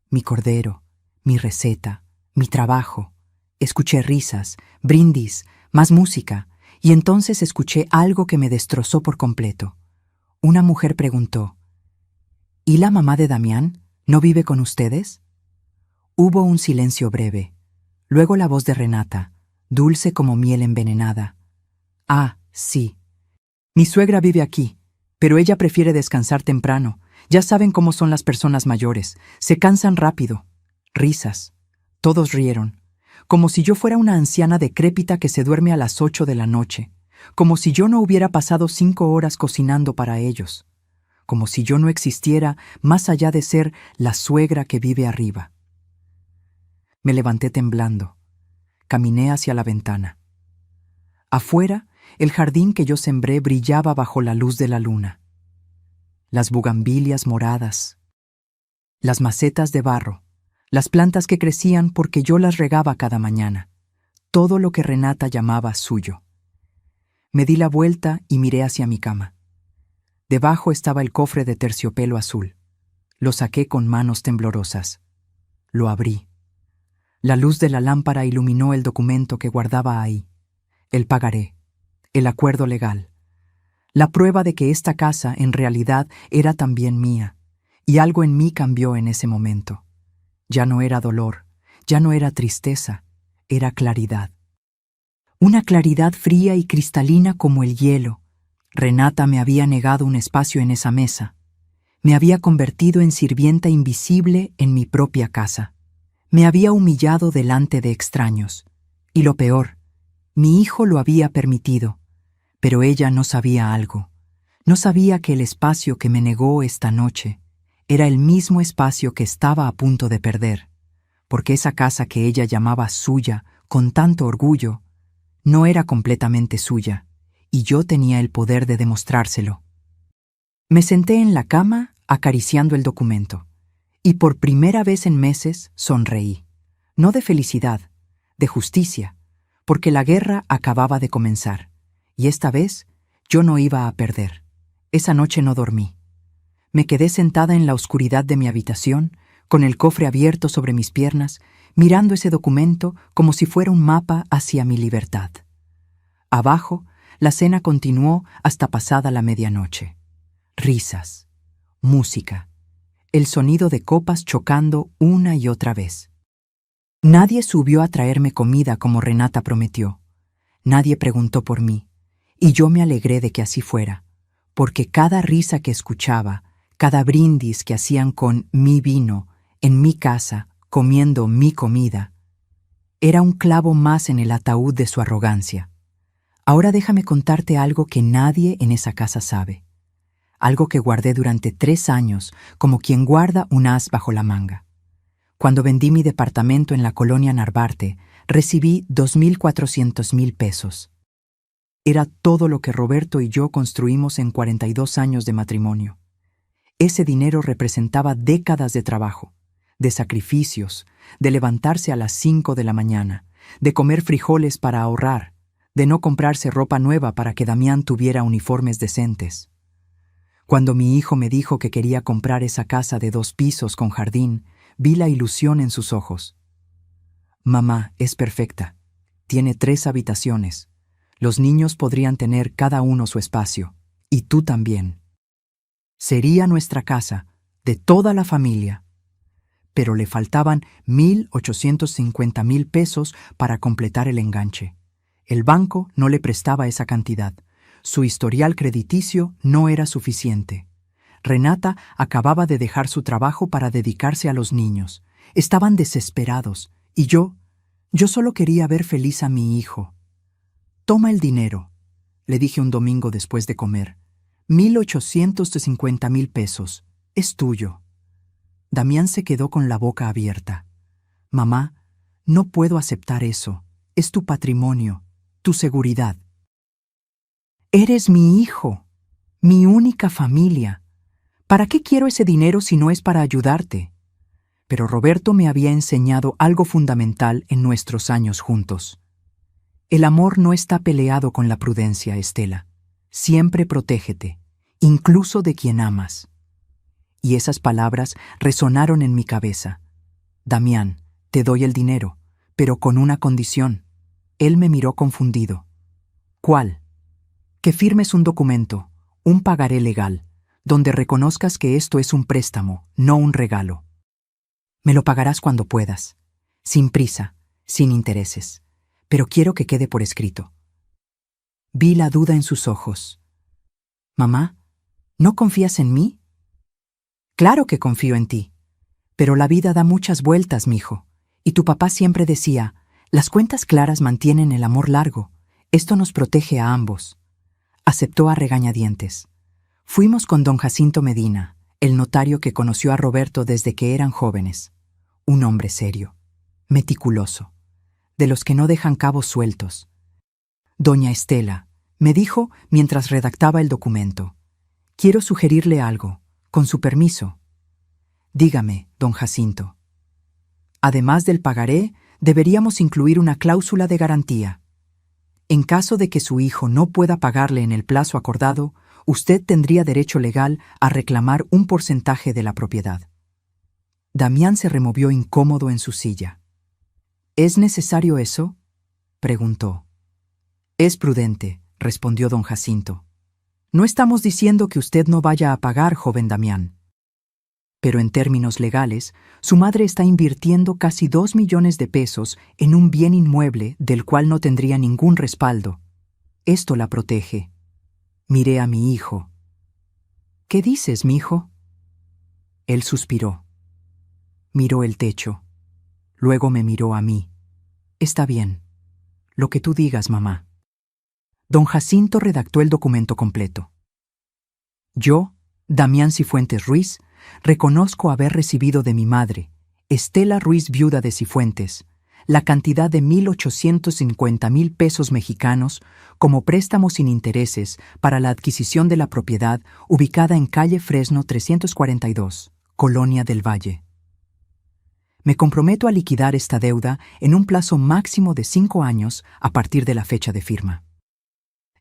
Mi cordero, mi receta, mi trabajo. Escuché risas, brindis, más música, y entonces escuché algo que me destrozó por completo. Una mujer preguntó: «¿Y la mamá de Damián no vive con ustedes?». Hubo un silencio breve. Luego la voz de Renata, dulce como miel envenenada: «Ah, sí. Mi suegra vive aquí, pero ella prefiere descansar temprano. Ya saben cómo son las personas mayores. Se cansan rápido. Risas. Todos rieron. Como si yo fuera una anciana decrépita que se duerme a las 8 de la noche. Como si yo no hubiera pasado 5 horas cocinando para ellos. Como si yo no existiera más allá de ser la suegra que vive arriba. Me levanté temblando. Caminé hacia la ventana. Afuera, el jardín que yo sembré brillaba bajo la luz de la luna. Las bugambilias moradas, las macetas de barro, las plantas que crecían porque yo las regaba cada mañana, todo lo que Renata llamaba suyo. Me di la vuelta y miré hacia mi cama. Debajo estaba el cofre de terciopelo azul. Lo saqué con manos temblorosas. Lo abrí. La luz de la lámpara iluminó el documento que guardaba ahí. El pagaré, el acuerdo legal. La prueba de que esta casa en realidad era también mía, y algo en mí cambió en ese momento. Ya no era dolor, ya no era tristeza, era claridad. Una claridad fría y cristalina como el hielo. Renata me había negado un espacio en esa mesa. Me había convertido en sirvienta invisible en mi propia casa. Me había humillado delante de extraños. Y lo peor, mi hijo lo había permitido. Pero ella no sabía algo. No sabía que el espacio que me negó esta noche era el mismo espacio que estaba a punto de perder, porque esa casa que ella llamaba suya con tanto orgullo no era completamente suya, y yo tenía el poder de demostrárselo. Me senté en la cama acariciando el documento, y por primera vez en meses sonreí, no de felicidad, de justicia, porque la guerra acababa de comenzar. Y esta vez yo no iba a perder. Esa noche no dormí. Me quedé sentada en la oscuridad de mi habitación, con el cofre abierto sobre mis piernas, mirando ese documento como si fuera un mapa hacia mi libertad. Abajo, la cena continuó hasta pasada la medianoche. Risas, música, el sonido de copas chocando una y otra vez. Nadie subió a traerme comida como Renata prometió. Nadie preguntó por mí. Y yo me alegré de que así fuera, porque cada risa que escuchaba, cada brindis que hacían con mi vino, en mi casa, comiendo mi comida, era un clavo más en el ataúd de su arrogancia. Ahora déjame contarte algo que nadie en esa casa sabe, algo que guardé durante 3 años como quien guarda un as bajo la manga. Cuando vendí mi departamento en la colonia Narvarte, recibí 2.400.000 pesos. Era todo lo que Roberto y yo construimos en 42 años de matrimonio. Ese dinero representaba décadas de trabajo, de sacrificios, de levantarse a las 5 de la mañana, de comer frijoles para ahorrar, de no comprarse ropa nueva para que Damián tuviera uniformes decentes. Cuando mi hijo me dijo que quería comprar esa casa de 2 pisos con jardín, vi la ilusión en sus ojos. Mamá es perfecta. Tiene 3 habitaciones. Los niños podrían tener cada uno su espacio, y tú también. Sería nuestra casa, de toda la familia. Pero le faltaban 1.850.000 pesos para completar el enganche. El banco no le prestaba esa cantidad. Su historial crediticio no era suficiente. Renata acababa de dejar su trabajo para dedicarse a los niños. Estaban desesperados, y yo solo quería ver feliz a mi hijo. «Toma el dinero», le dije un domingo después de comer. 1.850.000 pesos. Es tuyo. Damián se quedó con la boca abierta. «Mamá, no puedo aceptar eso. Es tu patrimonio, tu seguridad». «Eres mi hijo, mi única familia. ¿Para qué quiero ese dinero si no es para ayudarte?» Pero Roberto me había enseñado algo fundamental en nuestros años juntos. El amor no está peleado con la prudencia, Estela. Siempre protégete, incluso de quien amas. Y esas palabras resonaron en mi cabeza. Damián, te doy el dinero, pero con una condición. Él me miró confundido. ¿Cuál? Que firmes un documento, un pagaré legal, donde reconozcas que esto es un préstamo, no un regalo. Me lo pagarás cuando puedas, sin prisa, sin intereses. Pero quiero que quede por escrito. Vi la duda en sus ojos. Mamá, ¿no confías en mí? Claro que confío en ti. Pero la vida da muchas vueltas, mijo. Y tu papá siempre decía, las cuentas claras mantienen el amor largo. Esto nos protege a ambos. Aceptó a regañadientes. Fuimos con don Jacinto Medina, el notario que conoció a Roberto desde que eran jóvenes. Un hombre serio, meticuloso, de los que no dejan cabos sueltos. Doña Estela, me dijo mientras redactaba el documento, quiero sugerirle algo, con su permiso. Dígame, don Jacinto. Además del pagaré, deberíamos incluir una cláusula de garantía. En caso de que su hijo no pueda pagarle en el plazo acordado, usted tendría derecho legal a reclamar un porcentaje de la propiedad. Damián se removió incómodo en su silla. ¿Es necesario eso?, preguntó. Es prudente, respondió don Jacinto. No estamos diciendo que usted no vaya a pagar, joven Damián. Pero en términos legales, su madre está invirtiendo casi 2 millones de pesos en un bien inmueble del cual no tendría ningún respaldo. Esto la protege. Miré a mi hijo. ¿Qué dices, mijo? Él suspiró. Miró el techo. Luego me miró a mí. Está bien. Lo que tú digas, mamá. Don Jacinto redactó el documento completo. Yo, Damián Cifuentes Ruiz, reconozco haber recibido de mi madre, Estela Ruiz, viuda de Cifuentes, la cantidad de 1,850,000 pesos mexicanos como préstamo sin intereses para la adquisición de la propiedad ubicada en calle Fresno 342, Colonia del Valle. Me comprometo a liquidar esta deuda en un plazo máximo de 5 años a partir de la fecha de firma.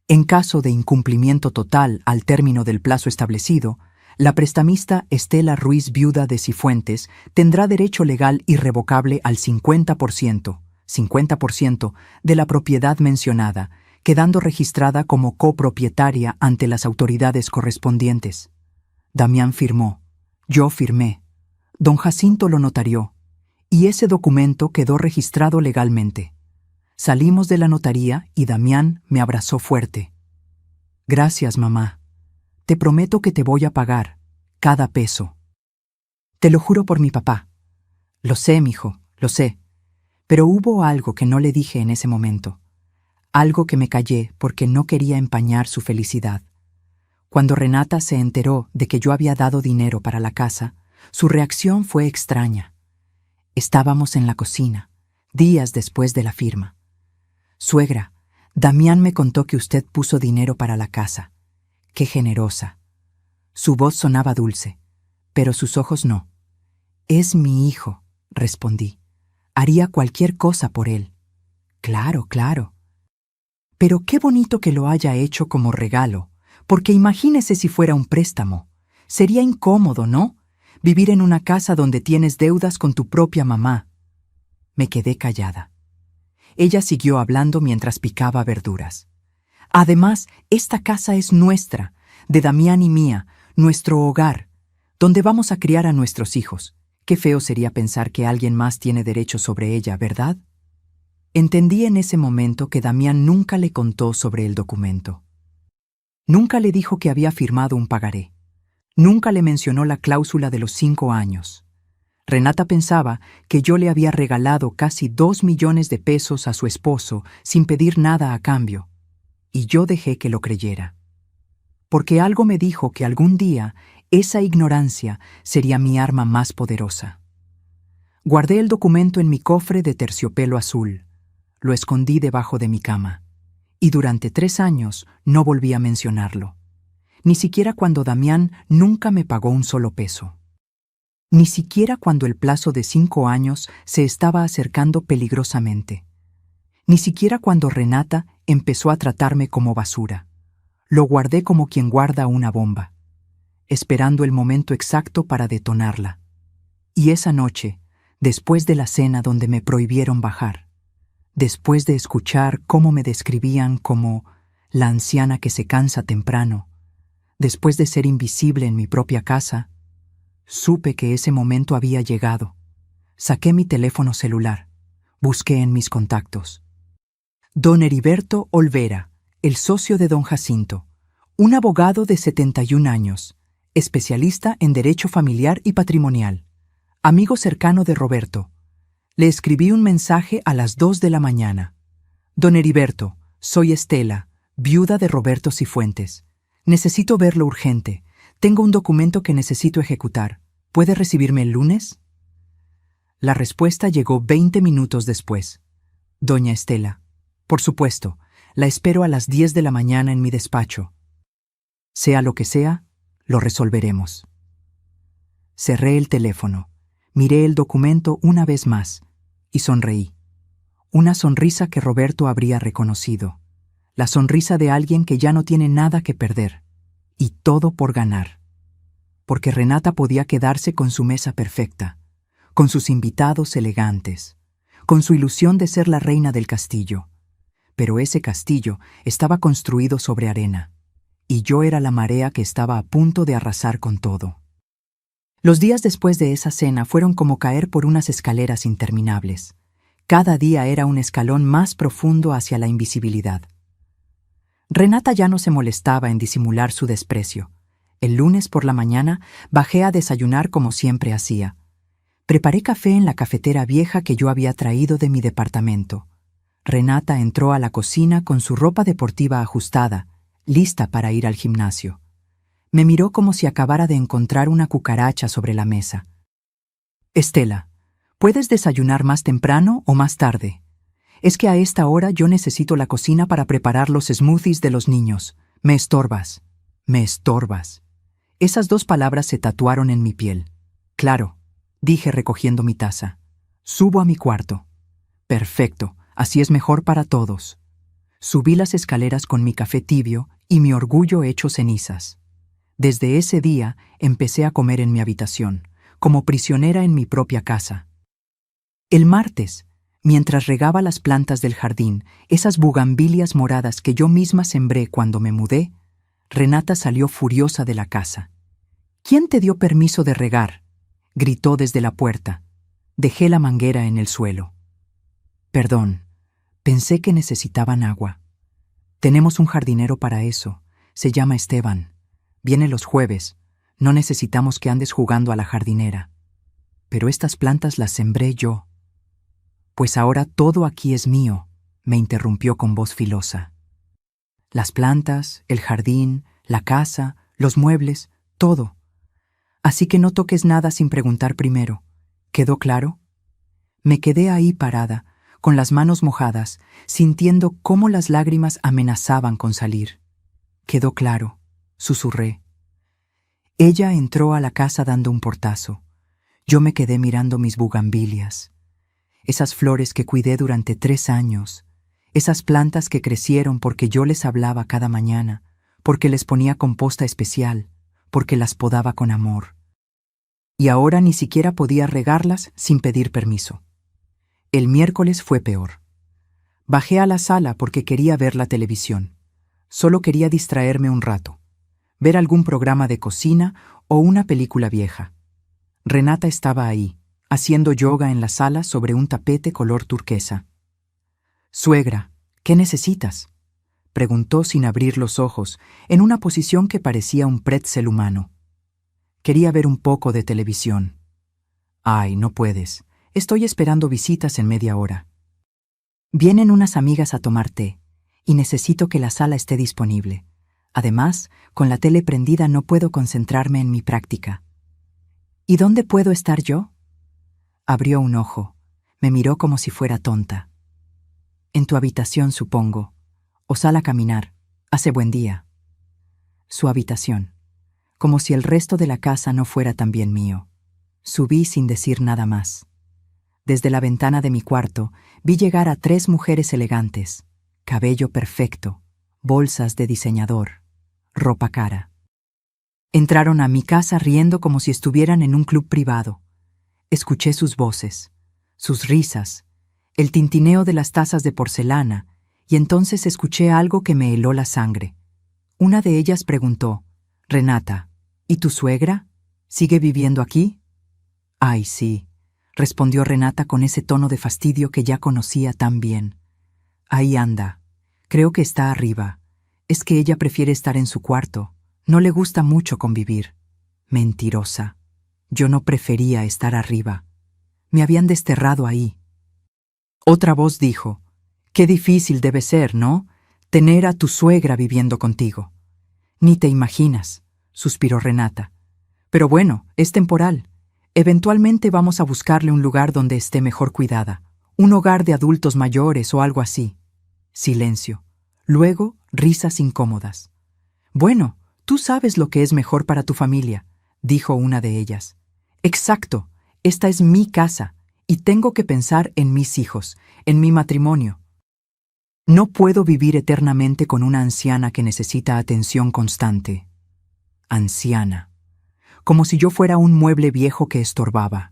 En caso de incumplimiento total al término del plazo establecido, la prestamista Estela Ruiz, viuda de Cifuentes, tendrá derecho legal irrevocable al 50% de la propiedad mencionada, quedando registrada como copropietaria ante las autoridades correspondientes. Damián firmó, yo firmé, don Jacinto lo notarió, y ese documento quedó registrado legalmente. Salimos de la notaría y Damián me abrazó fuerte. Gracias, mamá. Te prometo que te voy a pagar, cada peso. Te lo juro por mi papá. Lo sé, mijo, lo sé. Pero hubo algo que no le dije en ese momento. Algo que me callé porque no quería empañar su felicidad. Cuando Renata se enteró de que yo había dado dinero para la casa, su reacción fue extraña. Estábamos en la cocina, días después de la firma. Suegra, Damián me contó que usted puso dinero para la casa. ¡Qué generosa! Su voz sonaba dulce, pero sus ojos no. Es mi hijo, respondí. Haría cualquier cosa por él. Claro, claro. Pero qué bonito que lo haya hecho como regalo, porque imagínese si fuera un préstamo. Sería incómodo, ¿no? Vivir en una casa donde tienes deudas con tu propia mamá. Me quedé callada. Ella siguió hablando mientras picaba verduras. Además, esta casa es nuestra, de Damián y mía, nuestro hogar, donde vamos a criar a nuestros hijos. Qué feo sería pensar que alguien más tiene derecho sobre ella, ¿verdad? Entendí en ese momento que Damián nunca le contó sobre el documento. Nunca le dijo que había firmado un pagaré. Nunca le mencionó la cláusula de los 5 años. Renata pensaba que yo le había regalado casi 2 millones de pesos a su esposo sin pedir nada a cambio. Y yo dejé que lo creyera. Porque algo me dijo que algún día esa ignorancia sería mi arma más poderosa. Guardé el documento en mi cofre de terciopelo azul. Lo escondí debajo de mi cama. Y durante 3 años no volví a mencionarlo. Ni siquiera cuando Damián nunca me pagó un solo peso. Ni siquiera cuando el plazo de 5 años se estaba acercando peligrosamente. Ni siquiera cuando Renata empezó a tratarme como basura. Lo guardé como quien guarda una bomba, esperando el momento exacto para detonarla. Y esa noche, después de la cena donde me prohibieron bajar, después de escuchar cómo me describían como la anciana que se cansa temprano, después de ser invisible en mi propia casa, supe que ese momento había llegado. Saqué mi teléfono celular. Busqué en mis contactos. Don Heriberto Olvera, el socio de don Jacinto, Un abogado de 71 años, especialista en derecho familiar y patrimonial, amigo cercano de Roberto. Le escribí un mensaje a las 2 de la mañana. Don Heriberto, soy Estela, viuda de Roberto Cifuentes. Necesito verlo urgente. Tengo un documento que necesito ejecutar. ¿Puede recibirme el lunes? La respuesta llegó 20 minutos después. Doña Estela, por supuesto, la espero a las 10 de la mañana en mi despacho. Sea lo que sea, lo resolveremos. Cerré el teléfono, miré el documento una vez más y sonreí. Una sonrisa que Roberto habría reconocido. La sonrisa de alguien que ya no tiene nada que perder y todo por ganar. Porque Renata podía quedarse con su mesa perfecta, con sus invitados elegantes, con su ilusión de ser la reina del castillo. Pero ese castillo estaba construido sobre arena, y yo era la marea que estaba a punto de arrasar con todo. Los días después de esa cena fueron como caer por unas escaleras interminables. Cada día era un escalón más profundo hacia la invisibilidad. Renata ya no se molestaba en disimular su desprecio. El lunes por la mañana bajé a desayunar como siempre hacía. Preparé café en la cafetera vieja que yo había traído de mi departamento. Renata entró a la cocina con su ropa deportiva ajustada, lista para ir al gimnasio. Me miró como si acabara de encontrar una cucaracha sobre la mesa. Estela, ¿puedes desayunar más temprano o más tarde? Es que a esta hora yo necesito la cocina para preparar los smoothies de los niños. Me estorbas. Me estorbas. Esas dos palabras se tatuaron en mi piel. Claro, dije recogiendo mi taza. Subo a mi cuarto. Perfecto, así es mejor para todos. Subí las escaleras con mi café tibio y mi orgullo hecho cenizas. Desde ese día empecé a comer en mi habitación, como prisionera en mi propia casa. El martes, mientras regaba las plantas del jardín, esas bugambilias moradas que yo misma sembré cuando me mudé, Renata salió furiosa de la casa. ¿Quién te dio permiso de regar?, gritó desde la puerta. Dejé la manguera en el suelo. Perdón, pensé que necesitaban agua. Tenemos un jardinero para eso. Se llama Esteban. Viene los jueves. No necesitamos que andes jugando a la jardinera. Pero estas plantas las sembré yo. Pues ahora todo aquí es mío, me interrumpió con voz filosa. Las plantas, el jardín, la casa, los muebles, todo. Así que no toques nada sin preguntar primero. ¿Quedó claro? Me quedé ahí parada, con las manos mojadas, sintiendo cómo las lágrimas amenazaban con salir. Quedó claro, susurré. Ella entró a la casa dando un portazo. Yo me quedé mirando mis bugambilias. Esas flores que cuidé durante 3 años, esas plantas que crecieron porque yo les hablaba cada mañana, porque les ponía composta especial, porque las podaba con amor. Y ahora ni siquiera podía regarlas sin pedir permiso. El miércoles fue peor. Bajé a la sala porque quería ver la televisión. Solo quería distraerme un rato, ver algún programa de cocina o una película vieja. Renata estaba ahí, haciendo yoga en la sala sobre un tapete color turquesa. «Suegra, ¿qué necesitas?», preguntó sin abrir los ojos, en una posición que parecía un pretzel humano. Quería ver un poco de televisión. «Ay, no puedes. Estoy esperando visitas en media hora. Vienen unas amigas a tomar té, y necesito que la sala esté disponible. Además, con la tele prendida no puedo concentrarme en mi práctica». «¿Y dónde puedo estar yo?». Abrió un ojo. Me miró como si fuera tonta. «En tu habitación, supongo. O sal a caminar. Hace buen día». Su habitación. Como si el resto de la casa no fuera también mío. Subí sin decir nada más. Desde la ventana de mi cuarto vi llegar a 3 mujeres elegantes, cabello perfecto, bolsas de diseñador, ropa cara. Entraron a mi casa riendo como si estuvieran en un club privado. Escuché sus voces, sus risas, el tintineo de las tazas de porcelana, y entonces escuché algo que me heló la sangre. Una de ellas preguntó: «Renata, ¿y tu suegra? ¿Sigue viviendo aquí?». «Ay, sí», respondió Renata con ese tono de fastidio que ya conocía tan bien. «Ahí anda. Creo que está arriba. Es que ella prefiere estar en su cuarto. No le gusta mucho convivir. Mentirosa. Yo no prefería estar arriba. Me habían desterrado ahí. Otra voz dijo: «Qué difícil debe ser, ¿no? Tener a tu suegra viviendo contigo». «Ni te imaginas», suspiró Renata. «Pero bueno, es temporal. Eventualmente vamos a buscarle un lugar donde esté mejor cuidada. Un hogar de adultos mayores o algo así». Silencio. Luego, risas incómodas. «Bueno, tú sabes lo que es mejor para tu familia», dijo una de ellas. «Exacto. Esta es mi casa, y tengo que pensar en mis hijos, en mi matrimonio. No puedo vivir eternamente con una anciana que necesita atención constante». Anciana. Como si yo fuera un mueble viejo que estorbaba.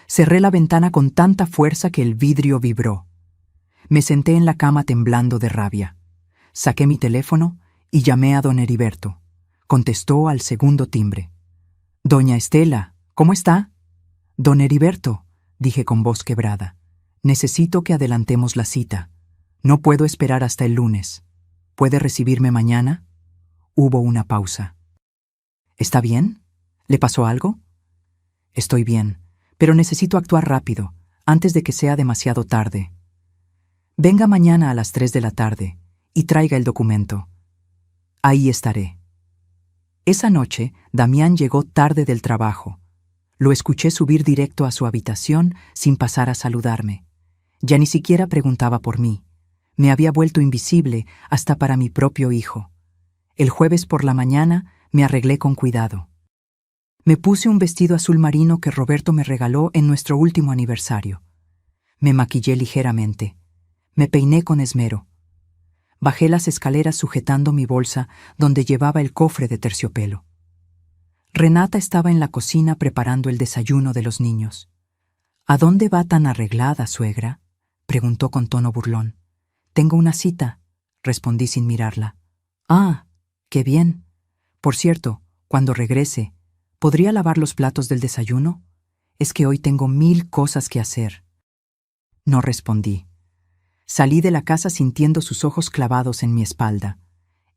Cerré la ventana con tanta fuerza que el vidrio vibró. Me senté en la cama temblando de rabia. Saqué mi teléfono y llamé a don Heriberto. Contestó al segundo timbre. «Doña Estela, ¿cómo está?» «Don Heriberto», dije con voz quebrada, «necesito que adelantemos la cita. No puedo esperar hasta el lunes. ¿Puede recibirme mañana?» Hubo una pausa. «¿Está bien? ¿Le pasó algo?» «Estoy bien, pero necesito actuar rápido, antes de que sea demasiado tarde. Venga mañana a las 3 de la tarde y traiga el documento. Ahí estaré». Esa noche, Damián llegó tarde del trabajo. Lo escuché subir directo a su habitación sin pasar a saludarme. Ya ni siquiera preguntaba por mí. Me había vuelto invisible hasta para mi propio hijo. El jueves por la mañana me arreglé con cuidado. Me puse un vestido azul marino que Roberto me regaló en nuestro último aniversario. Me maquillé ligeramente. Me peiné con esmero. Bajé las escaleras sujetando mi bolsa donde llevaba el cofre de terciopelo. Renata estaba en la cocina preparando el desayuno de los niños. «¿A dónde va tan arreglada, suegra?», preguntó con tono burlón. «Tengo una cita», respondí sin mirarla. «Ah, qué bien. Por cierto, cuando regrese, ¿podría lavar los platos del desayuno? Es que hoy tengo 1000 cosas que hacer». No respondí. Salí de la casa sintiendo sus ojos clavados en mi espalda.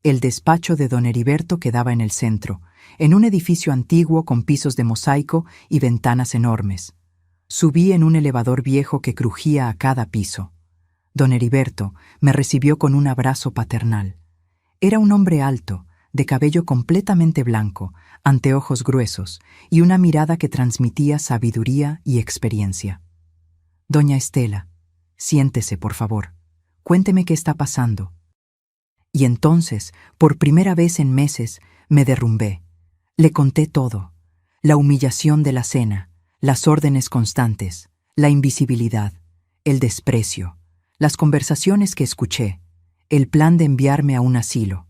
El despacho de don Heriberto quedaba en el centro, en un edificio antiguo con pisos de mosaico y ventanas enormes. Subí en un elevador viejo que crujía a cada piso. Don Heriberto me recibió con un abrazo paternal. Era un hombre alto, de cabello completamente blanco, anteojos gruesos y una mirada que transmitía sabiduría y experiencia. «Doña Estela, siéntese, por favor. Cuénteme qué está pasando». Y entonces, por primera vez en meses, me derrumbé. Le conté todo: la humillación de la cena, las órdenes constantes, la invisibilidad, el desprecio, las conversaciones que escuché, el plan de enviarme a un asilo.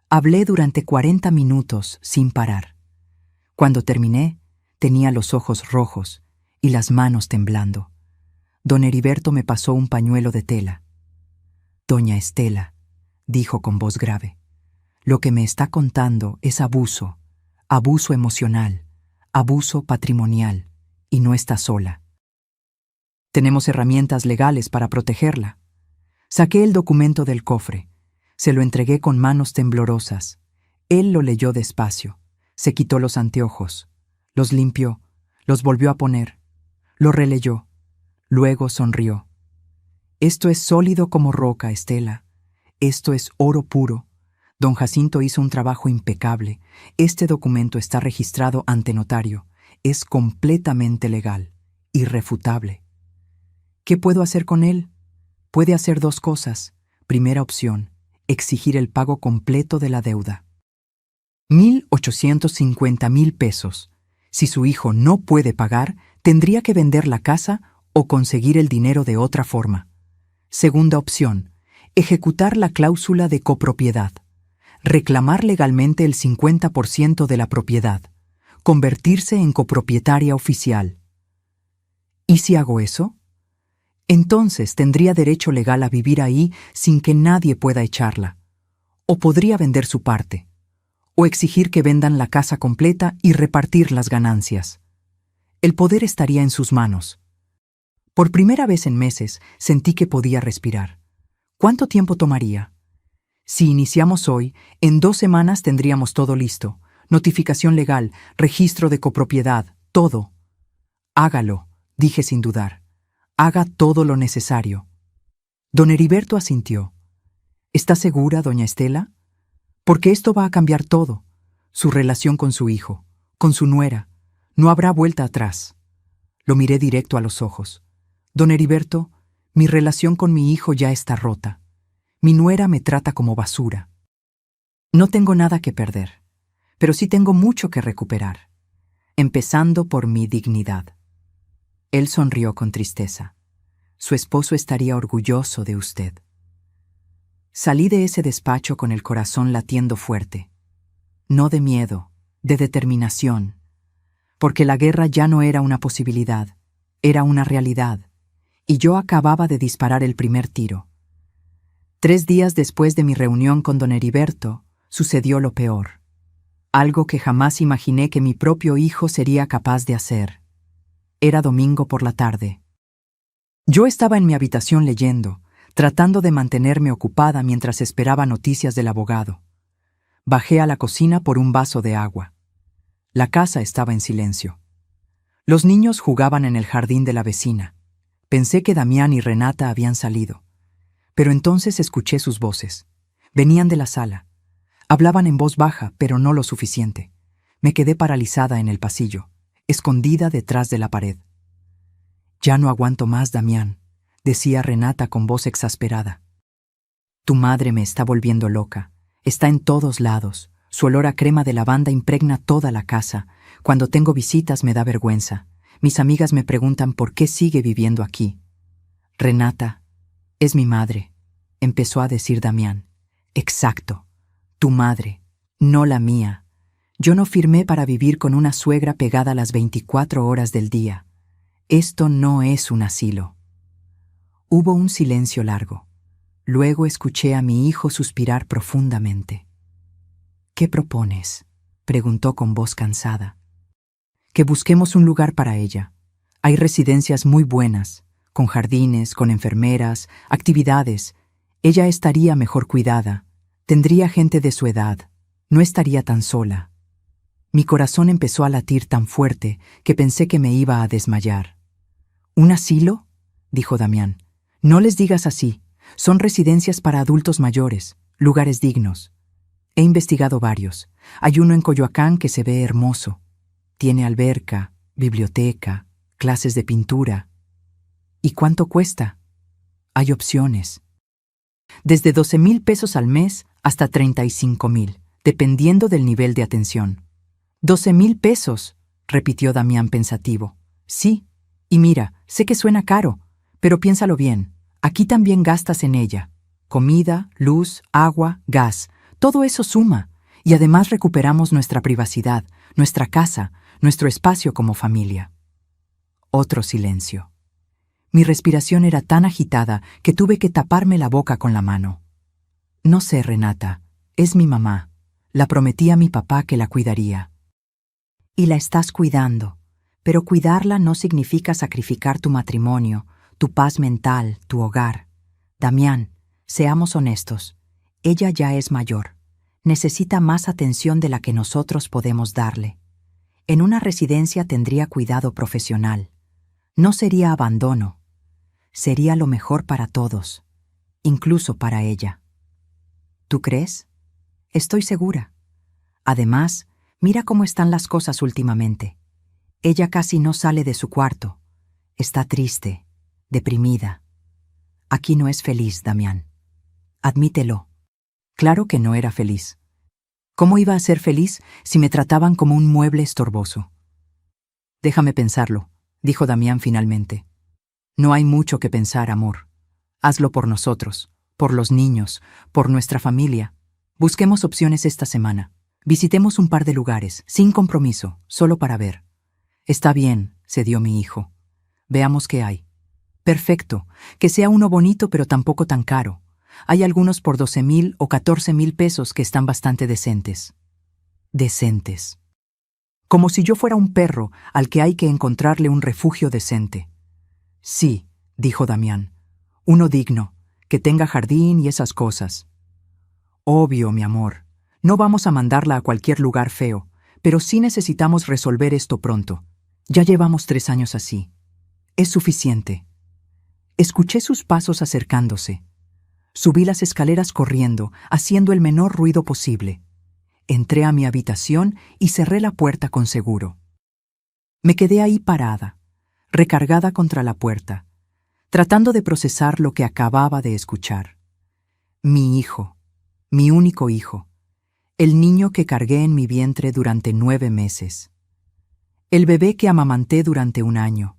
Hablé durante 40 minutos sin parar. Cuando terminé, tenía los ojos rojos y las manos temblando. Don Heriberto me pasó un pañuelo de tela. «Doña Estela», dijo con voz grave, «lo que me está contando es abuso, abuso emocional, abuso patrimonial, y no está sola. Tenemos herramientas legales para protegerla». Saqué el documento del cofre. Se lo entregué con manos temblorosas. Él lo leyó despacio. Se quitó los anteojos. Los limpió. Los volvió a poner. Lo releyó. Luego sonrió. «Esto es sólido como roca, Estela. Esto es oro puro. Don Jacinto hizo un trabajo impecable. Este documento está registrado ante notario. Es completamente legal, irrefutable. ¿Qué puedo hacer con él? Puede hacer 2 cosas. Primera opción, exigir el pago completo de la deuda. 1,850,000 pesos. Si su hijo no puede pagar, tendría que vender la casa o conseguir el dinero de otra forma. Segunda opción, ejecutar la cláusula de copropiedad. Reclamar legalmente el 50% de la propiedad. Convertirse en copropietaria oficial. ¿Y si hago eso? Entonces tendría derecho legal a vivir ahí sin que nadie pueda echarla. O podría vender su parte. O exigir que vendan la casa completa y repartir las ganancias. El poder estaría en sus manos. Por primera vez en meses sentí que podía respirar. ¿Cuánto tiempo tomaría? Si iniciamos hoy, en 2 semanas tendríamos todo listo. Notificación legal, registro de copropiedad, todo. Hágalo, dije sin dudar. Haga todo lo necesario. Don Heriberto asintió. ¿Está segura, doña Estela? Porque esto va a cambiar todo. Su relación con su hijo, con su nuera. No habrá vuelta atrás. Lo miré directo a los ojos. Don Heriberto, mi relación con mi hijo ya está rota. Mi nuera me trata como basura. No tengo nada que perder, pero sí tengo mucho que recuperar, empezando por mi dignidad. Él sonrió con tristeza. Su esposo estaría orgulloso de usted. Salí de ese despacho con el corazón latiendo fuerte. No de miedo, de determinación, porque la guerra ya no era una posibilidad, era una realidad, y yo acababa de disparar el primer tiro. 3 días después de mi reunión con don Heriberto, sucedió lo peor. Algo que jamás imaginé que mi propio hijo sería capaz de hacer. Era domingo por la tarde. Yo estaba en mi habitación leyendo, tratando de mantenerme ocupada mientras esperaba noticias del abogado. Bajé a la cocina por un vaso de agua. La casa estaba en silencio. Los niños jugaban en el jardín de la vecina. Pensé que Damián y Renata habían salido. Pero entonces escuché sus voces. Venían de la sala. Hablaban en voz baja, pero no lo suficiente. Me quedé paralizada en el pasillo, escondida detrás de la pared. «Ya no aguanto más, Damián», decía Renata con voz exasperada. «Tu madre me está volviendo loca. Está en todos lados. Su olor a crema de lavanda impregna toda la casa. Cuando tengo visitas me da vergüenza. Mis amigas me preguntan por qué sigue viviendo aquí». «Renata, es mi madre», empezó a decir Damián. «Exacto, tu madre, no la mía. Yo no firmé para vivir con una suegra pegada las 24 horas del día. Esto no es un asilo». Hubo un silencio largo. Luego escuché a mi hijo suspirar profundamente. «¿Qué propones?», preguntó con voz cansada. «Que busquemos un lugar para ella. Hay residencias muy buenas, con jardines, con enfermeras, actividades. Ella estaría mejor cuidada, tendría gente de su edad, no estaría tan sola». Mi corazón empezó a latir tan fuerte que pensé que me iba a desmayar. «¿Un asilo?», dijo Damián. «No les digas así. Son residencias para adultos mayores, lugares dignos. He investigado varios. Hay uno en Coyoacán que se ve hermoso. Tiene alberca, biblioteca, clases de pintura. ¿Y cuánto cuesta? Hay opciones. Desde 12,000 pesos al mes hasta 35,000, dependiendo del nivel de atención». «12,000 pesos», repitió Damián pensativo. «Sí, y mira, sé que suena caro, pero piénsalo bien. Aquí también gastas en ella. Comida, luz, agua, gas, todo eso suma. Y además recuperamos nuestra privacidad, nuestra casa, nuestro espacio como familia». Otro silencio. Mi respiración era tan agitada que tuve que taparme la boca con la mano. «No sé, Renata, es mi mamá. La prometí a mi papá que la cuidaría». «Y la estás cuidando, pero cuidarla no significa sacrificar tu matrimonio, tu paz mental, tu hogar. Damián, seamos honestos. Ella ya es mayor. Necesita más atención de la que nosotros podemos darle. En una residencia tendría cuidado profesional. No sería abandono. Sería lo mejor para todos, incluso para ella». «¿Tú crees?». «Estoy segura. Además, mira cómo están las cosas últimamente. Ella casi no sale de su cuarto. Está triste, deprimida. Aquí no es feliz, Damián. Admítelo». Claro que no era feliz. ¿Cómo iba a ser feliz si me trataban como un mueble estorboso? «Déjame pensarlo», dijo Damián finalmente. «No hay mucho que pensar, amor. Hazlo por nosotros, por los niños, por nuestra familia. Busquemos opciones esta semana. Visitemos un par de lugares, sin compromiso, solo para ver». «Está bien», cedió mi hijo. «Veamos qué hay». «Perfecto, que sea uno bonito pero tampoco tan caro. Hay algunos por 12,000 o 14,000 pesos que están bastante decentes». Decentes. Como si yo fuera un perro al que hay que encontrarle un refugio decente. «Sí», dijo Damián. «Uno digno, que tenga jardín y esas cosas». Obvio, mi amor. No vamos a mandarla a cualquier lugar feo, pero sí necesitamos resolver esto pronto. Ya llevamos 3 años así. Es suficiente. Escuché sus pasos acercándose. Subí las escaleras corriendo, haciendo el menor ruido posible. Entré a mi habitación y cerré la puerta con seguro. Me quedé ahí parada, recargada contra la puerta, tratando de procesar lo que acababa de escuchar. Mi hijo, mi único hijo, el niño que cargué en mi vientre durante 9 meses. El bebé que amamanté durante 1 año.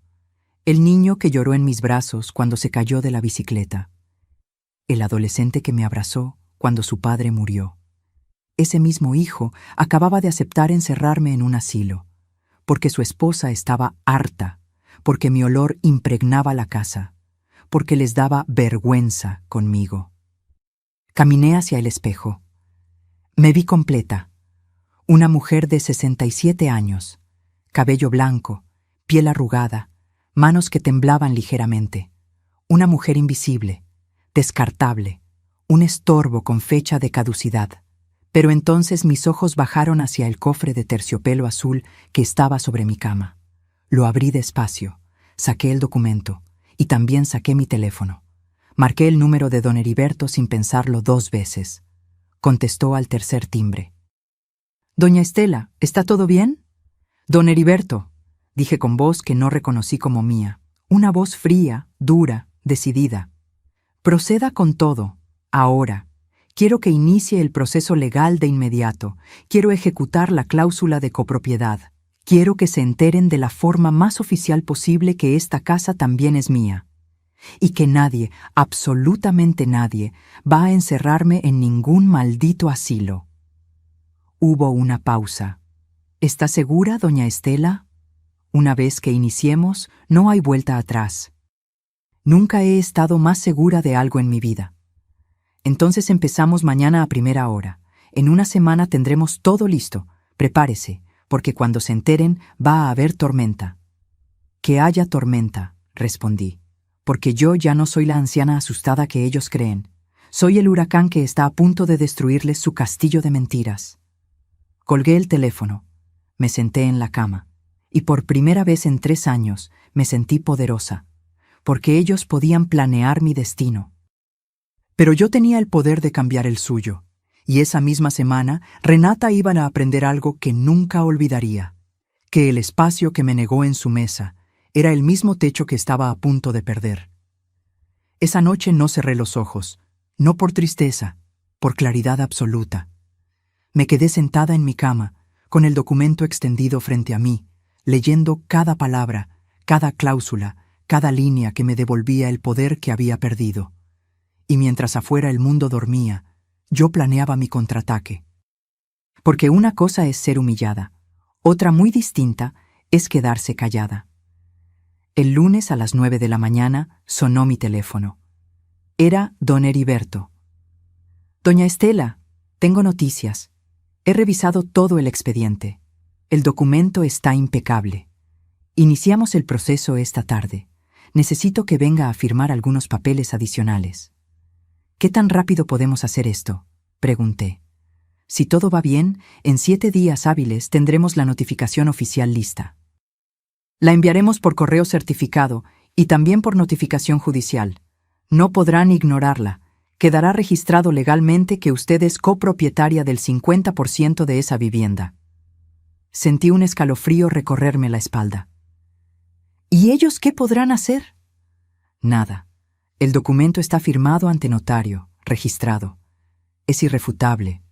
El niño que lloró en mis brazos cuando se cayó de la bicicleta. El adolescente que me abrazó cuando su padre murió. Ese mismo hijo acababa de aceptar encerrarme en un asilo, porque su esposa estaba harta, porque mi olor impregnaba la casa, porque les daba vergüenza conmigo. Caminé hacia el espejo. Me vi completa. Una mujer de 67 años, cabello blanco, piel arrugada, manos que temblaban ligeramente. Una mujer invisible, descartable, un estorbo con fecha de caducidad. Pero entonces mis ojos bajaron hacia el cofre de terciopelo azul que estaba sobre mi cama. Lo abrí despacio, saqué el documento y también saqué mi teléfono. Marqué el número de don Heriberto sin pensarlo 2 veces. Contestó al tercer timbre. «Doña Estela, ¿está todo bien?» «Don Heriberto», dije con voz que no reconocí como mía. Una voz fría, dura, decidida. «Proceda con todo, ahora. Quiero que inicie el proceso legal de inmediato. Quiero ejecutar la cláusula de copropiedad. Quiero que se enteren de la forma más oficial posible que esta casa también es mía. Y que nadie, absolutamente nadie, va a encerrarme en ningún maldito asilo». Hubo una pausa. «¿Está segura, doña Estela? Una vez que iniciemos, no hay vuelta atrás». Nunca he estado más segura de algo en mi vida. «Entonces empezamos mañana a primera hora. En 1 semana tendremos todo listo. Prepárese, porque cuando se enteren va a haber tormenta». «Que haya tormenta», respondí, «porque yo ya no soy la anciana asustada que ellos creen. Soy el huracán que está a punto de destruirles su castillo de mentiras». Colgué el teléfono, me senté en la cama, y por primera vez en 3 años me sentí poderosa, porque ellos podían planear mi destino. Pero yo tenía el poder de cambiar el suyo, y esa misma semana Renata iba a aprender algo que nunca olvidaría, que el espacio que me negó en su mesa era el mismo techo que estaba a punto de perder. Esa noche no cerré los ojos, no por tristeza, por claridad absoluta. Me quedé sentada en mi cama, con el documento extendido frente a mí, leyendo cada palabra, cada cláusula, cada línea que me devolvía el poder que había perdido. Y mientras afuera el mundo dormía, yo planeaba mi contraataque. Porque una cosa es ser humillada, otra muy distinta es quedarse callada. El lunes a las 9 de la mañana sonó mi teléfono. Era don Heriberto. «Doña Estela, tengo noticias. He revisado todo el expediente. El documento está impecable. Iniciamos el proceso esta tarde. Necesito que venga a firmar algunos papeles adicionales». «¿Qué tan rápido podemos hacer esto?», pregunté. «Si todo va bien, en 7 días hábiles tendremos la notificación oficial lista. La enviaremos por correo certificado y también por notificación judicial. No podrán ignorarla. Quedará registrado legalmente que usted es copropietaria del 50% de esa vivienda». Sentí un escalofrío recorrerme la espalda. «¿Y ellos qué podrán hacer?». «Nada. El documento está firmado ante notario, registrado. Es irrefutable.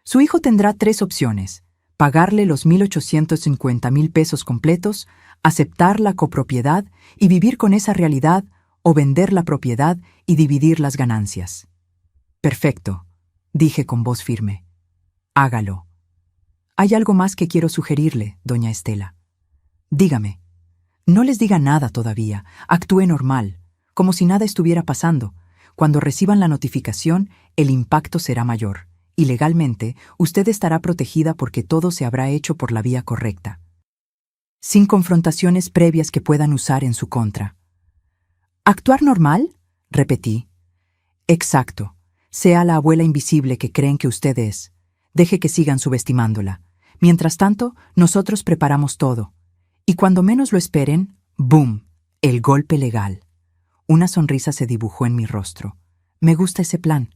Su hijo tendrá 3 opciones: pagarle los 1.850.000 pesos completos, aceptar la copropiedad y vivir con esa realidad, o vender la propiedad y dividir las ganancias». «Perfecto», dije con voz firme. «Hágalo. Hay algo más que quiero sugerirle, doña Estela. Dígame. No les diga nada todavía. Actúe normal, como si nada estuviera pasando. Cuando reciban la notificación, el impacto será mayor, y legalmente usted estará protegida porque todo se habrá hecho por la vía correcta, sin confrontaciones previas que puedan usar en su contra». «¿Actuar normal?», repetí. «Exacto. Sea la abuela invisible que creen que usted es. Deje que sigan subestimándola. Mientras tanto, nosotros preparamos todo. Y cuando menos lo esperen, ¡boom!, el golpe legal. Una sonrisa se dibujó en mi rostro. Me gusta ese plan.